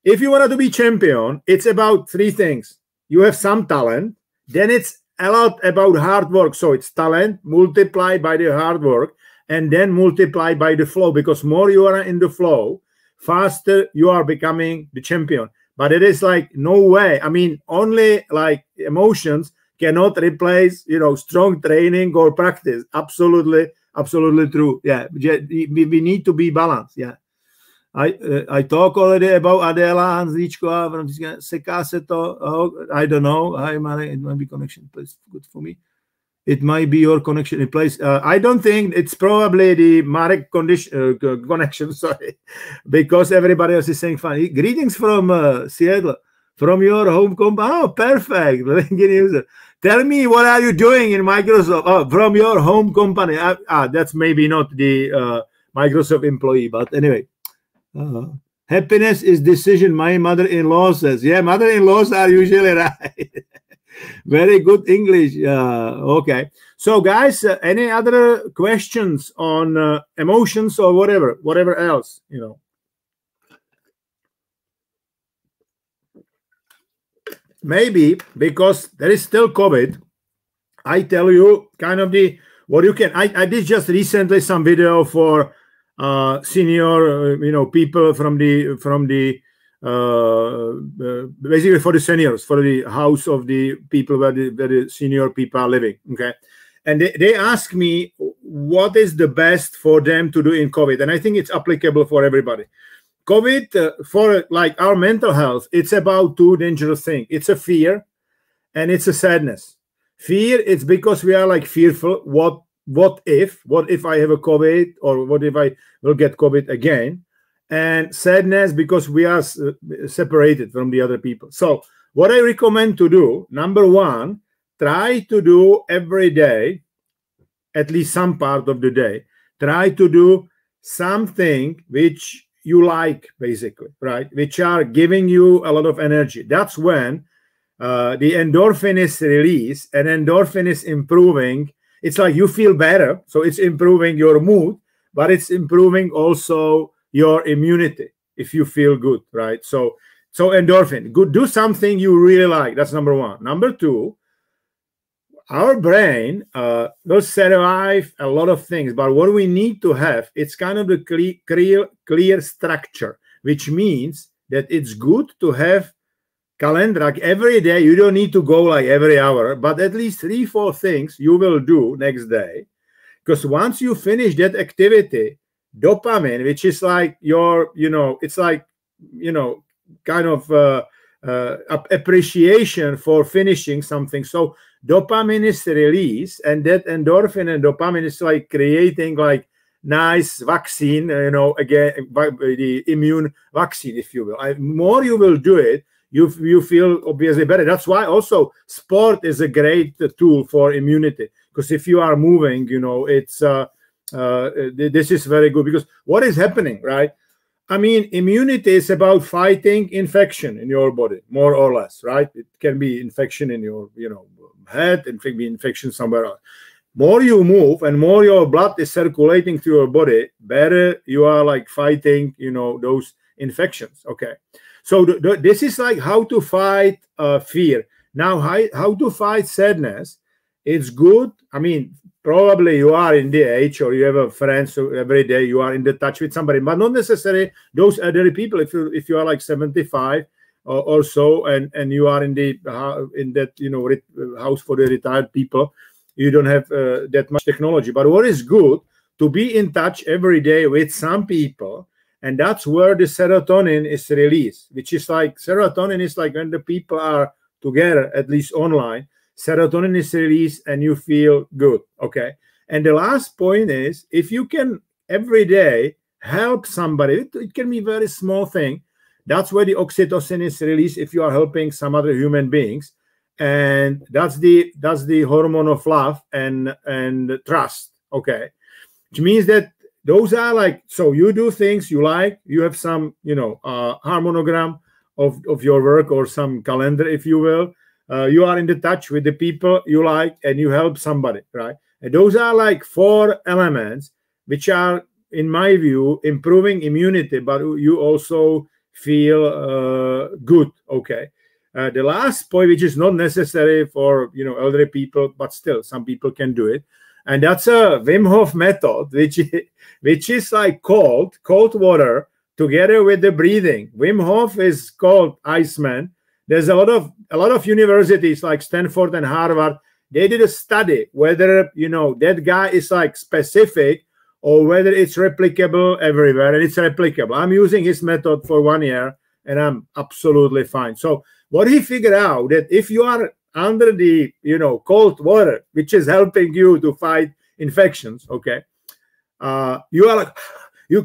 if you want to be champion, it's about 3 things. You have some talent, then it's a lot about hard work. So it's talent multiplied by the hard work, and then multiply by the flow, because more you are in the flow, faster you are becoming the champion. But it is like no way. I mean, only like emotions cannot replace, you know, strong training or practice. Absolutely, absolutely true. Yeah, we need to be balanced. Yeah. I talk already about Adela, Hanzličková, seká se to. Oh, I don't know. Hi, Marek, it might be connection. It's good for me. It might be your connection in place. I don't think it's probably the Marek connection, sorry, because everybody else is saying fine. Greetings from Seattle, from your home company. Oh, perfect. LinkedIn user. Tell me, what are you doing in Microsoft? Oh, from your home company. That's maybe not the Microsoft employee, but anyway. Happiness is decision, my mother-in-law says. Yeah, mother-in-laws are usually right. Very good English. Okay. So, guys, any other questions on emotions or whatever else, you know? Maybe because there is still COVID, I tell you kind of what you can. I did just recently some video for senior, you know, people from the basically for the seniors, for the house of the people where the senior people are living. Okay. And they ask me what is the best for them to do in COVID. And I think it's applicable for everybody. COVID, for like our mental health, it's about two dangerous things. It's a fear and it's a sadness. Fear, it's because we are like fearful. What if I have a COVID, or what if I will get COVID again? And sadness because we are separated from the other people. So what I recommend to do, number one, try to do every day, at least some part of the day, try to do something which you like, basically, right? Which are giving you a lot of energy. That's when the endorphin is released, and endorphin is improving. It's like you feel better. So it's improving your mood, but it's improving also your immunity if you feel good, right? So endorphin, good. Do something you really like. That's number one. Number two, our brain will survive a lot of things, but what we need to have, it's kind of the clear structure, which means that it's good to have calendar like every day. You don't need to go like every hour, but at least 3-4 things you will do next day, because once you finish that activity, dopamine, which is like your, it's like, kind of appreciation for finishing something. So dopamine is released, and that endorphin and dopamine is like creating like nice vaccine, again, the immune vaccine, if you will. More you will do it, you feel obviously better. That's why also sport is a great tool for immunity, because if you are moving, it's this is very good, because what is happening, right? I mean, immunity is about fighting infection in your body, more or less, right? It can be infection in your, head, it can be infection somewhere else. More you move and more your blood is circulating through your body, better you are like fighting, those infections. Okay. So this is like how to fight fear. Now, how to fight sadness. It's good. I mean, probably you are in the age, or you have a friend, so every day you are in the touch with somebody, but not necessarily those elderly people. If you are like 75 or so, and you are in that house for the retired people, you don't have that much technology. But what is good, to be in touch every day with some people, and that's where the serotonin is released, which is like, serotonin is like when the people are together, at least online, serotonin is released and you feel good. Okay. And the last point is, if you can every day help somebody, it can be a very small thing. That's where the oxytocin is released if you are helping some other human beings. And that's the hormone of love and trust. Okay. Which means that those are like, so you do things you like, you have some, harmonogram of your work, or some calendar, if you will. You are in the touch with the people you like, and you help somebody, right? And those are like 4 elements which are, in my view, improving immunity, but you also feel good. Okay. The last point, which is not necessary for elderly people, but still some people can do it, and that's a Wim Hof method, which is like cold water together with the breathing. Wim Hof is called Iceman. There's a lot of universities like Stanford and Harvard. They did a study whether that guy is like specific, or whether it's replicable everywhere, and it's replicable. I'm using his method for 1 year, and I'm absolutely fine. So what he figured out, that if you are under the cold water, which is helping you to fight infections, okay, you are like, you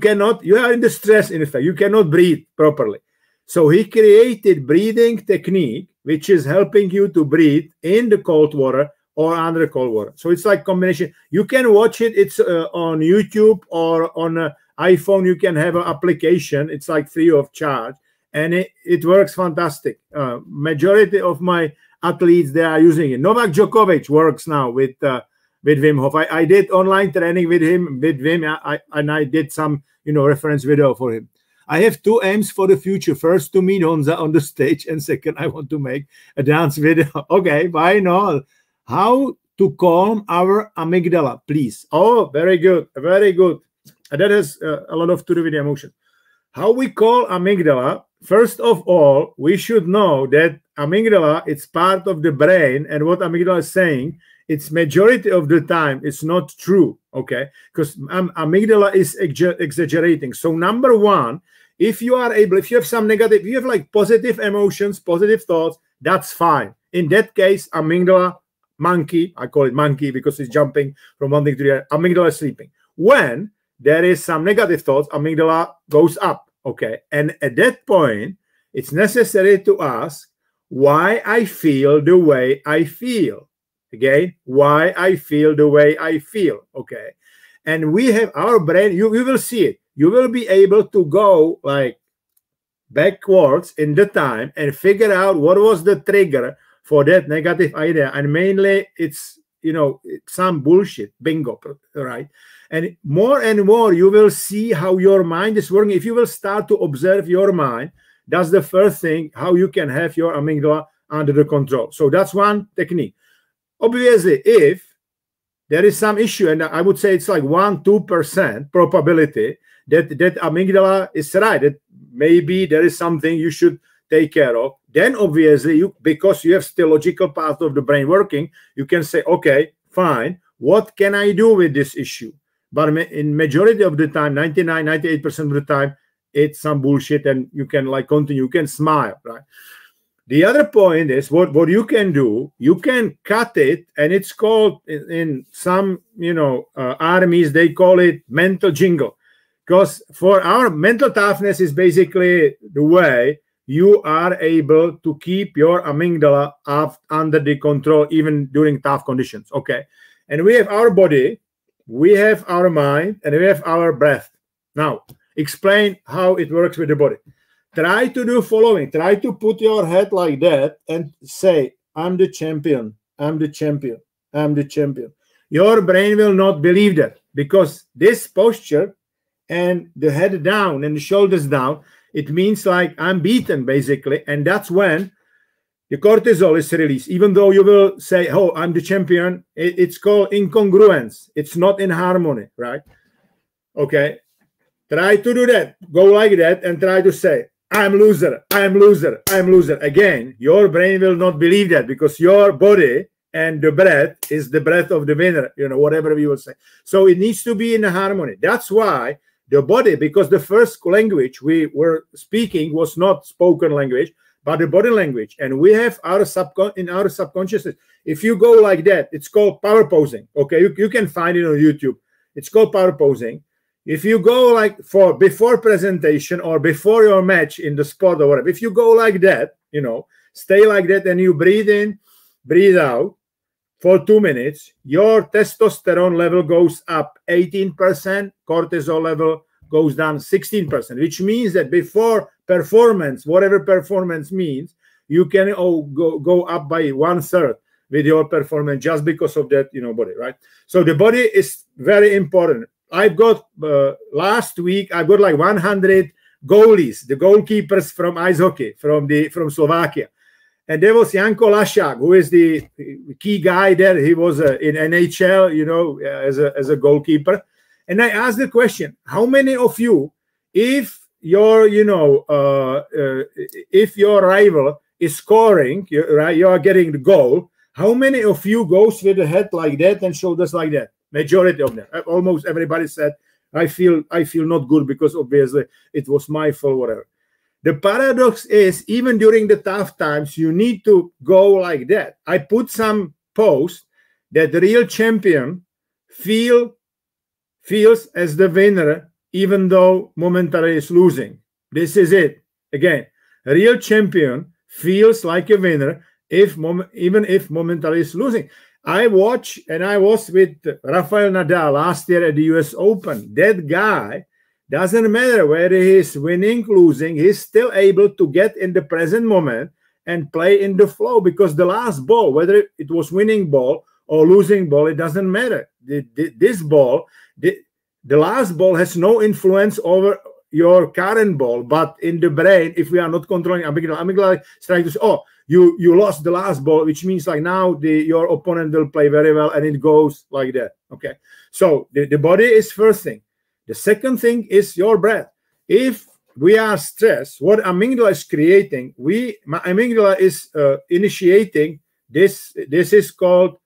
are in the stress, in effect, you cannot breathe properly. So he created breathing technique, which is helping you to breathe in the cold water or under cold water. So it's like combination. You can watch it. It's on YouTube, or on iPhone. You can have an application. It's like free of charge, and it works fantastic. Majority of my athletes, they are using it. Novak Djokovic works now with Wim Hof. I did online training with him, and I did some reference video for him. I have 2 aims for the future. First, to meet Honza on the stage, and second, I want to make a dance video. Okay, why not? How to calm our amygdala, please. Oh, very good, very good. And that has a lot of to do with the emotion. How we call amygdala. first of all, we should know that amygdala, it's part of the brain, and what amygdala is saying, it's majority of the time, it's not true, okay? Because amygdala is exaggerating. So number one, if you are able, if you have some negative, if you have like positive emotions, positive thoughts, that's fine. In that case, amygdala, monkey, I call it monkey because it's jumping from one thing to the other, amygdala is sleeping. When there is some negative thoughts, amygdala goes up, okay? And at that point, it's necessary to ask why I feel the way I feel. Again, why I feel the way I feel, okay? And we have our brain, you will see it. You will be able to go like backwards in the time and figure out what was the trigger for that negative idea. And mainly it's, you know, some bullshit, bingo, right? And more you will see how your mind is working. If you will start to observe your mind, that's the first thing, how you can have your amygdala under the control. So that's one technique. Obviously, if there is some issue, and I would say it's like 1-2% probability that amygdala is right, that maybe there is something you should take care of, then obviously, because you have still logical part of the brain working, you can say, okay, fine, what can I do with this issue? But in majority of the time, 99-98% of the time, it's some bullshit, and you can like continue, you can smile, right? The other point is what you can do, you can cut it, and it's called in some, you know, armies, they call it mental jingle. Because for our mental toughness is basically the way you are able to keep your amygdala up under the control even during tough conditions, okay? And we have our body, we have our mind, and we have our breath. Now, explain how it works with the body. Try to do following. Try to put your head like that and say, I'm the champion, I'm the champion, I'm the champion. Your brain will not believe that, because this posture and the head down and the shoulders down, it means like I'm beaten, basically. And that's when the cortisol is released. Even though you will say, oh, I'm the champion, it's called incongruence. It's not in harmony, right? Okay. Try to do that. Go like that and try to say, I'm loser, I'm loser, I'm loser. Again, your brain will not believe that, because your body and the breath is the breath of the winner, you know, whatever we will say. So it needs to be in harmony. That's why the body, because the first language we were speaking was not spoken language, but the body language. And we have our in our subconsciousness. If you go like that, it's called power posing. Okay, you can find it on YouTube. It's called power posing. If you go like for before presentation or before your match in the sport or whatever, if you go like that, you know, stay like that and you breathe in, breathe out for 2 minutes, your testosterone level goes up 18%, cortisol level goes down 16%, which means that before performance, whatever performance means, you can go up by 1/3 with your performance just because of that, you know, body, right? So the body is very important. I've got last week I got like 100 goalies, the goalkeepers from ice hockey from Slovakia, and there was Janko Lašák, who is the key guy there. He was in NHL, you know, as a goalkeeper. And I asked the question: how many of you, if your if your rival is scoring, right, you are getting the goal, how many of you goes with the head like that and shoulders like that? Majority of them, almost everybody said, I feel not good because obviously it was my fault, whatever. The paradox is, even during the tough times, you need to go like that. I put some post that the real champion feels as the winner, even though momentarily is losing. This is it. Again, a real champion feels like a winner even if momentarily is losing. I watch, and I was with Rafael Nadal last year at the US Open. That guy, doesn't matter whether he's winning, losing, he's still able to get in the present moment and play in the flow, because the last ball, whether it was winning ball or losing ball, it doesn't matter. This ball, the last ball has no influence over your current ball, but in the brain, if we are not controlling amygdala is trying to say, oh, you lost the last ball, which means like now your opponent will play very well, and it goes like that. Okay, so the body is first thing. The second thing is your breath. If we are stressed, what amygdala is creating, my amygdala is initiating this. This is called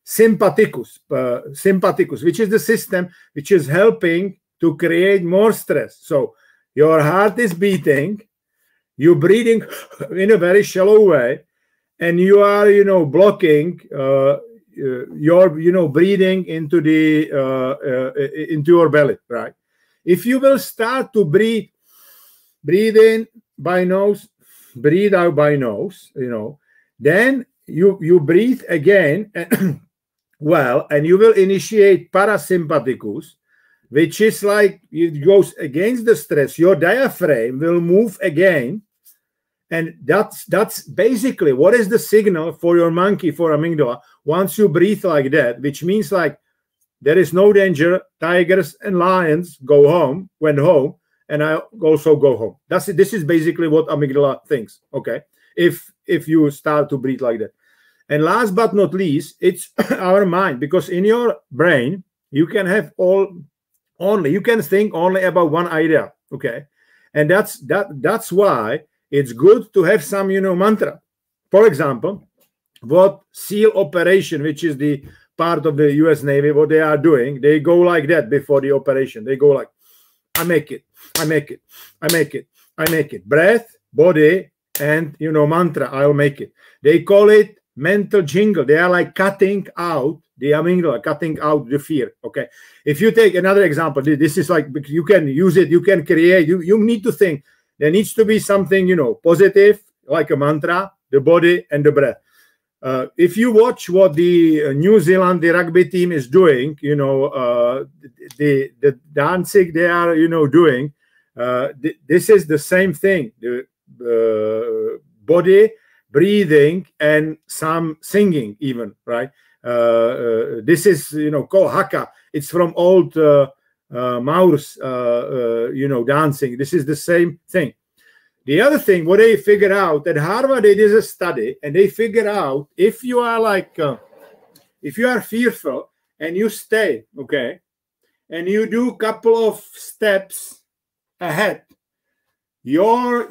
sympathicus, which is the system which is helping to create more stress. So your heart is beating, you're breathing in a very shallow way, and you are, blocking your, breathing into into your belly, right? If you will start to breathe in by nose, breathe out by nose, then you breathe again, and well, and you will initiate parasympathicus, which is like it goes against the stress. Your diaphragm will move again, and that's basically what is the signal for your monkey, for amygdala. Once you breathe like that, which means like there is no danger, tigers and lions went home, and I also go home. This is basically what amygdala thinks. Okay, if you start to breathe like that. And last but not least, it's our mind, because in your brain you can have you can think only about one idea. Okay, and that's why it's good to have some mantra. For example, what SEAL operation, which is the part of the US Navy, what they are doing, they go like that before the operation. They go like, I make it, I make it, I make it, I make it. Breath, body, and mantra, I'll make it. They call it mental jingle. They are like cutting out the amygdala, cutting out the fear. Okay, if you take another example, this is like, you can use it, you can create, you need to think. There needs to be something positive, like a mantra, the body and the breath. If you watch what the New Zealand, the rugby team is doing, the dancing they are doing, this is the same thing. The body, breathing, and some singing even, right? This is called haka. It's from old Maoris dancing. This is the same thing. The other thing, what they figured out at Harvard, they did a study, and they figured out if you are like if you are fearful and you stay, okay, and you do a couple of steps ahead, your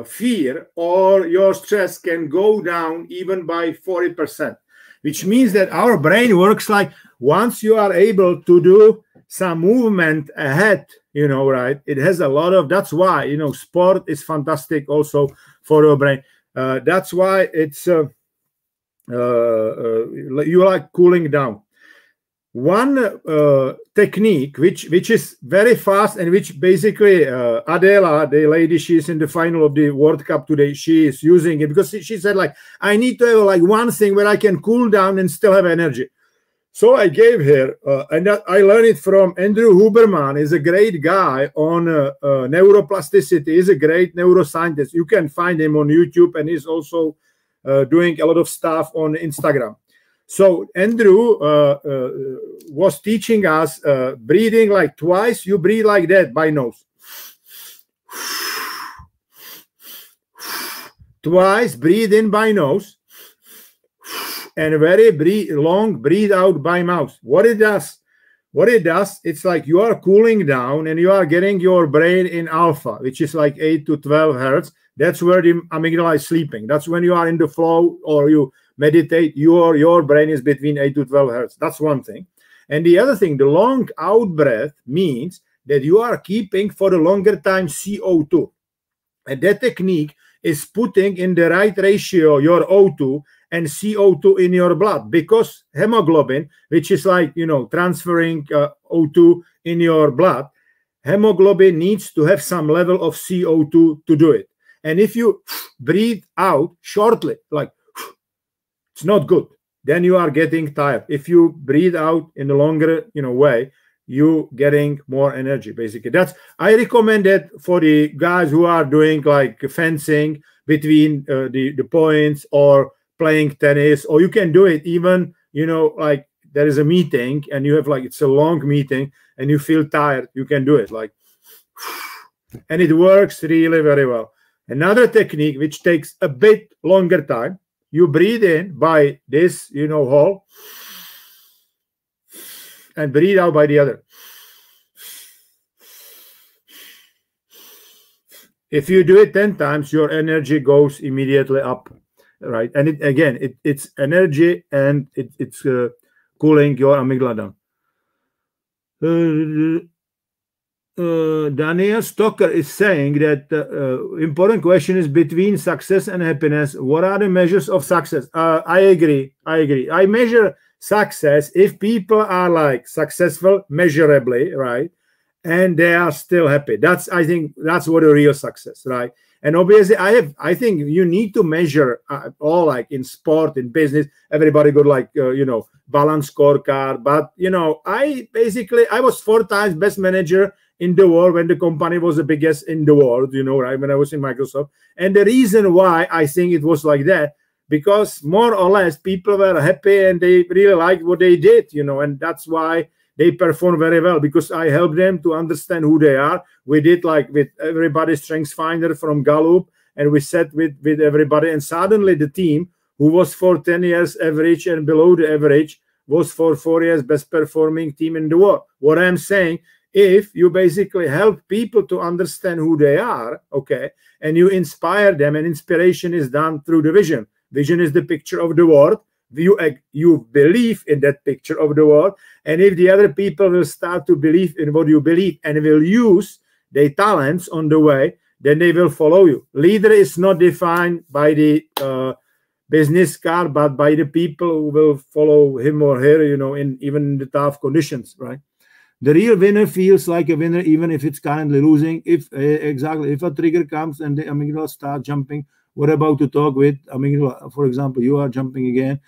fear or your stress can go down even by 40%, which means that our brain works like, once you are able to do some movement ahead, right, it has a lot of, that's why sport is fantastic also for your brain. That's why it's you like cooling down. One technique which is very fast, and which basically Adela, the lady, she's in the final of the World Cup today, she is using it, because she said like, I need to have like one thing where I can cool down and still have energy. So I gave her, and I learned it from Andrew Huberman. He's a great guy on neuroplasticity. He's a great neuroscientist. You can find him on YouTube, and he's also doing a lot of stuff on Instagram. So Andrew was teaching us breathing like twice. You breathe like that by nose. Twice, breathe in by nose. And very long breathe out by mouth. What it does, it's like you are cooling down and you are getting your brain in alpha, which is like 8 to 12 hertz. That's where the amygdala is sleeping. That's when you are in the flow or you meditate, your brain is between 8 to 12 hertz. That's one thing. And the other thing, the long out breath means that you are keeping for the longer time CO2. And that technique is putting in the right ratio your O2 and CO2 in your blood, because hemoglobin, which is like, transferring O2 in your blood, hemoglobin needs to have some level of CO2 to do it. And if you breathe out shortly, like it's not good, then you are getting tired. If you breathe out in a longer, way, you getting more energy. Basically, I recommend that for the guys who are doing like fencing between the points, or playing tennis, or you can do it even, like there is a meeting and you have like, it's a long meeting and you feel tired, you can do it like, and it works really very well. Another technique which takes a bit longer time, you breathe in by this, hole, and breathe out by the other. If you do it 10 times, your energy goes immediately up, right? And it's energy, and it's cooling your amygdala down. Daniel Stocker is saying that important question is between success and happiness. What are the measures of success? I agree. I measure success if people are like successful measurably, right? And they are still happy. I think that's what a real success, right? And obviously I think you need to measure all, like in sport, in business, everybody got like, balanced scorecard. But, I was 4 times best manager in the world when the company was the biggest in the world, right? When I was in Microsoft. And the reason why I think it was like that, because more or less people were happy and they really liked what they did, and that's why they perform very well, because I helped them to understand who they are. We did like with everybody strengths finder from Gallup, and we sat with everybody, and suddenly the team who was for 10 years average and below the average was for 4 years best performing team in the world. What I'm saying, if you basically help people to understand who they are, okay, and you inspire them, and inspiration is done through the vision. Vision is the picture of the world. You believe in that picture of the world, and if the other people will start to believe in what you believe and will use their talents on the way, then they will follow you. Leader is not defined by the business card, but by the people who will follow him or her, in even the tough conditions, right? The real winner feels like a winner even if it's currently losing. If a trigger comes and the amygdala starts jumping, what about to talk with amygdala? For example, you are jumping again.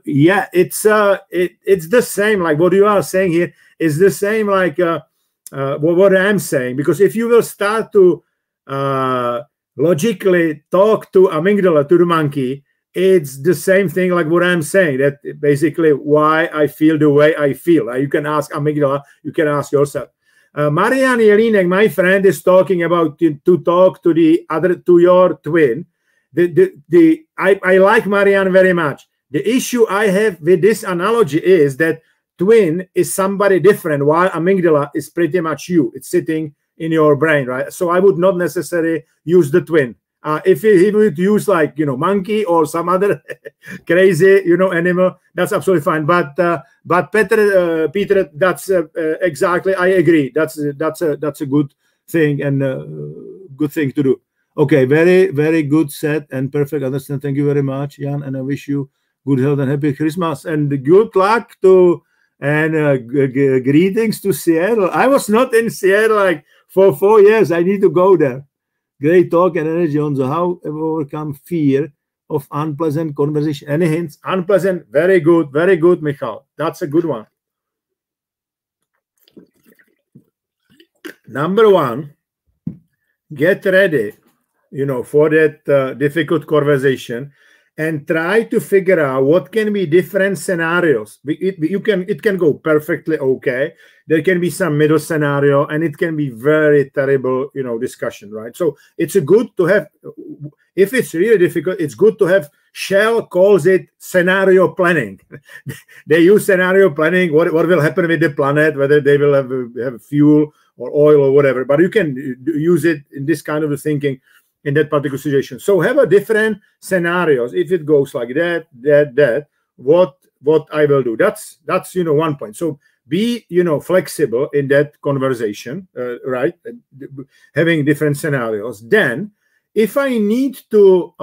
Yeah, it's the same. Like what you are saying here is the same like what I'm saying. Because if you will start to logically talk to amygdala, to the monkey, it's the same thing like what I'm saying, that basically why I feel the way I feel. You can ask amygdala, you can ask yourself. Marian Jelinek, my friend, is talking about to talk to your twin. I like Marian very much. The issue I have with this analogy is that twin is somebody different, while amygdala is pretty much you. It's sitting in your brain, right? So I would not necessarily use the twin. If he would use like, monkey or some other crazy, animal, that's absolutely fine. But Peter, that's exactly, I agree. That's a good thing, and good thing to do. Okay, very, very good set and perfect understand. Thank you very much, Jan, and I wish you good health and happy Christmas and good luck greetings to Seattle. I was not in Seattle like for 4 years. I need to go there. Great talk and energy on how to overcome fear of unpleasant conversation. Any hints? Unpleasant, very good, Michal. That's a good one. Number 1, get ready, for that difficult conversation, and try to figure out what can be different scenarios. It can go perfectly okay. There can be some middle scenario, and it can be very terrible, discussion, right? So it's good to have, if it's really difficult, it's good to have. Shell calls it scenario planning. They use scenario planning. What will happen with the planet, whether they will have fuel or oil or whatever. But you can use it in this kind of thinking in that particular situation. So have a different scenarios. If it goes like that, what I will do. That's 1 point. So be flexible in that conversation, right? Having different scenarios. Then, if I need to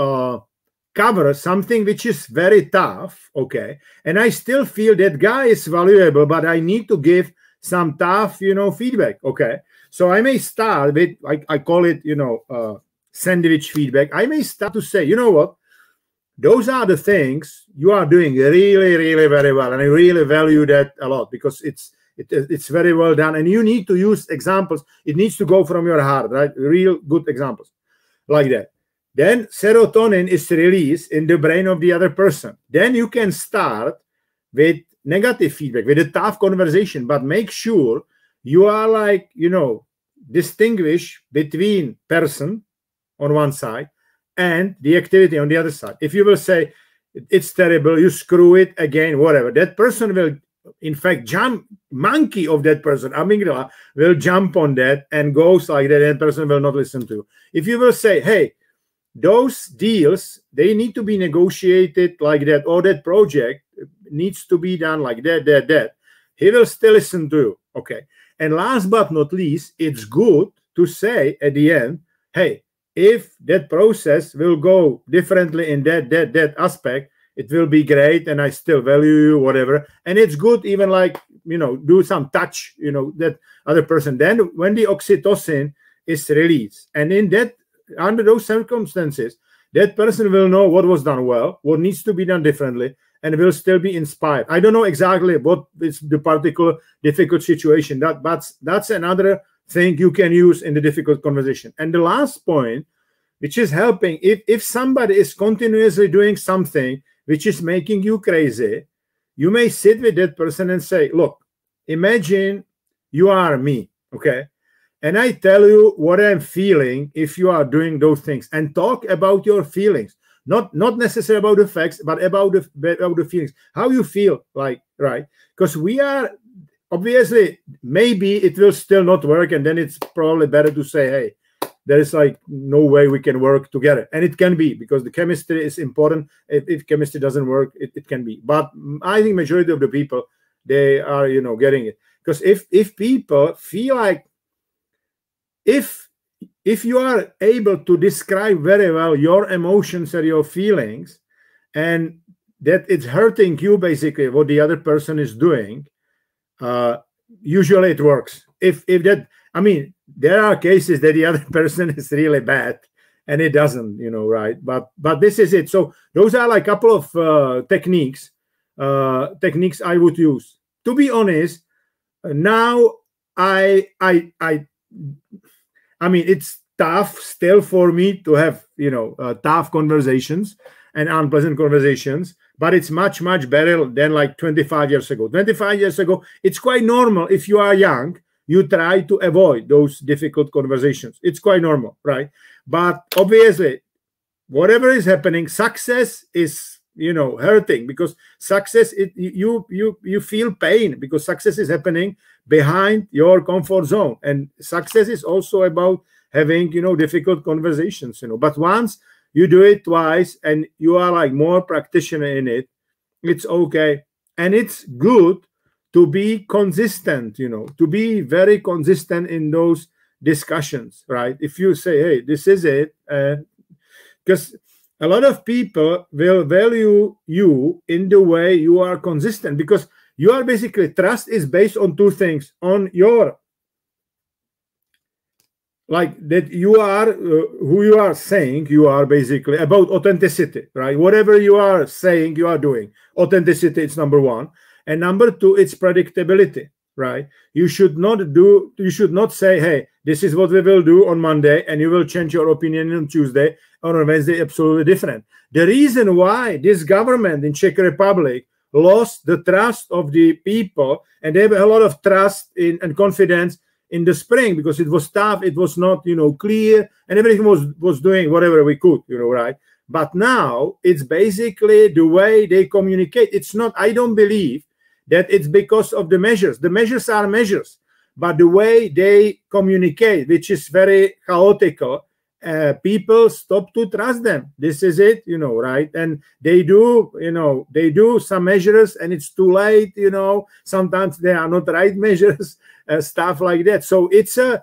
cover something which is very tough, okay, and I still feel that guy is valuable, but I need to give some tough, feedback, okay. So I may start with, I call it, sandwich feedback. I may start to say, what, those are the things you are doing really, really very well, and I really value that a lot, because it's very well done, and you need to use examples. It needs to go from your heart, right? Real good examples like that. Then serotonin is released in the brain of the other person. Then you can start with negative feedback, with a tough conversation, but make sure you are like, distinguish between person on one side and the activity on the other side. If you will say, it's terrible, you screw it again, whatever, that person will in fact, monkey of that person, amygdala, will jump on that and goes like that, and person will not listen to you. If you will say, hey, those deals, they need to be negotiated like that, or that project needs to be done like that, he will still listen to you. Okay. And last but not least, it's good to say at the end, hey, if that process will go differently in that aspect, it will be great, and I still value you, whatever. And it's good even like, do some touch, that other person. Then when the oxytocin is released, and under those circumstances, that person will know what was done well, what needs to be done differently, and will still be inspired. I don't know exactly what is the particular difficult situation, but that's another thing you can use in the difficult conversation. And the last point, which is helping, if somebody is continuously doing something which is making you crazy, you may sit with that person and say, look, imagine you are me, okay? And I tell you what I'm feeling if you are doing those things, and talk about your feelings, not necessarily about the facts, but about the feelings, how you feel like, right? Because we are, obviously, maybe it will still not work, and then it's probably better to say, hey, there is like no way we can work together. And it can be, because the chemistry is important. If chemistry doesn't work, it can be. But I think majority of the people, they are, getting it. Because if people feel like, if you are able to describe very well your emotions or your feelings, and that it's hurting you, basically, what the other person is doing, usually it works. If that, I mean, there are cases that the other person is really bad and it doesn't, right? But this is it. So those are like a couple of techniques I would use. To be honest, now I mean, it's tough still for me to have, tough conversations and unpleasant conversations, but it's much, much better than like 25 years ago. 25 years ago, it's quite normal. If you are young, you try to avoid those difficult conversations. It's quite normal, right? But obviously, whatever is happening, success is, hurting, because success, you feel pain, because success is happening behind your comfort zone. And success is also about having, difficult conversations, But once you do it twice and you are like more practitioner in it, it's okay. And it's good to be consistent, to be very consistent in those discussions, right? If you say, hey, this is it, because a lot of people will value you in the way you are consistent, because you are basically, trust is based on two things: on your, like that you are who you are saying you are, basically, about authenticity, right? Whatever you are saying you are doing, authenticity is number one. And number two, it's predictability, right? You should not say, hey, this is what we will do on Monday, and you will change your opinion on Tuesday, or on Wednesday, absolutely different. The reason why this government in Czech Republic lost the trust of the people, and they have a lot of trust and confidence in the spring, because it was tough, it was not, clear, and everything was doing whatever we could, right? But now it's basically the way they communicate. It's not, I don't believe that it's because of the measures. The measures are measures, but the way they communicate, which is very chaotic, people stop to trust them. This is it, right? And they do some measures, and it's too late, sometimes they are not right measures, stuff like that. So it's a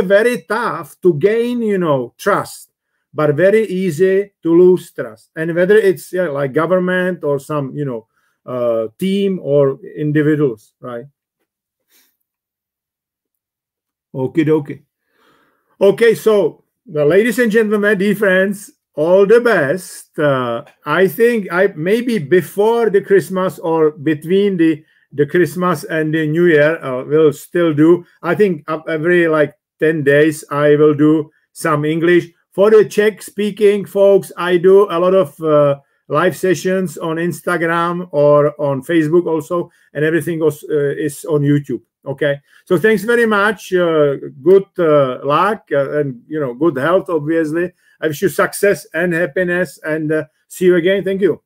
very tough to gain, trust, but very easy to lose trust. And whether it's like government or some, team or individuals, right? Okie dokie. Okay, so, well, ladies and gentlemen, dear friends, all the best. I think maybe before the Christmas or between the Christmas and the New Year, we'll still do, I think every like 10 days, I will do some English. For the Czech speaking folks, I do a lot of live sessions on Instagram or on Facebook also, and everything is on YouTube. Okay, so thanks very much. Good luck and good health. Obviously, I wish you success and happiness, and see you again. Thank you.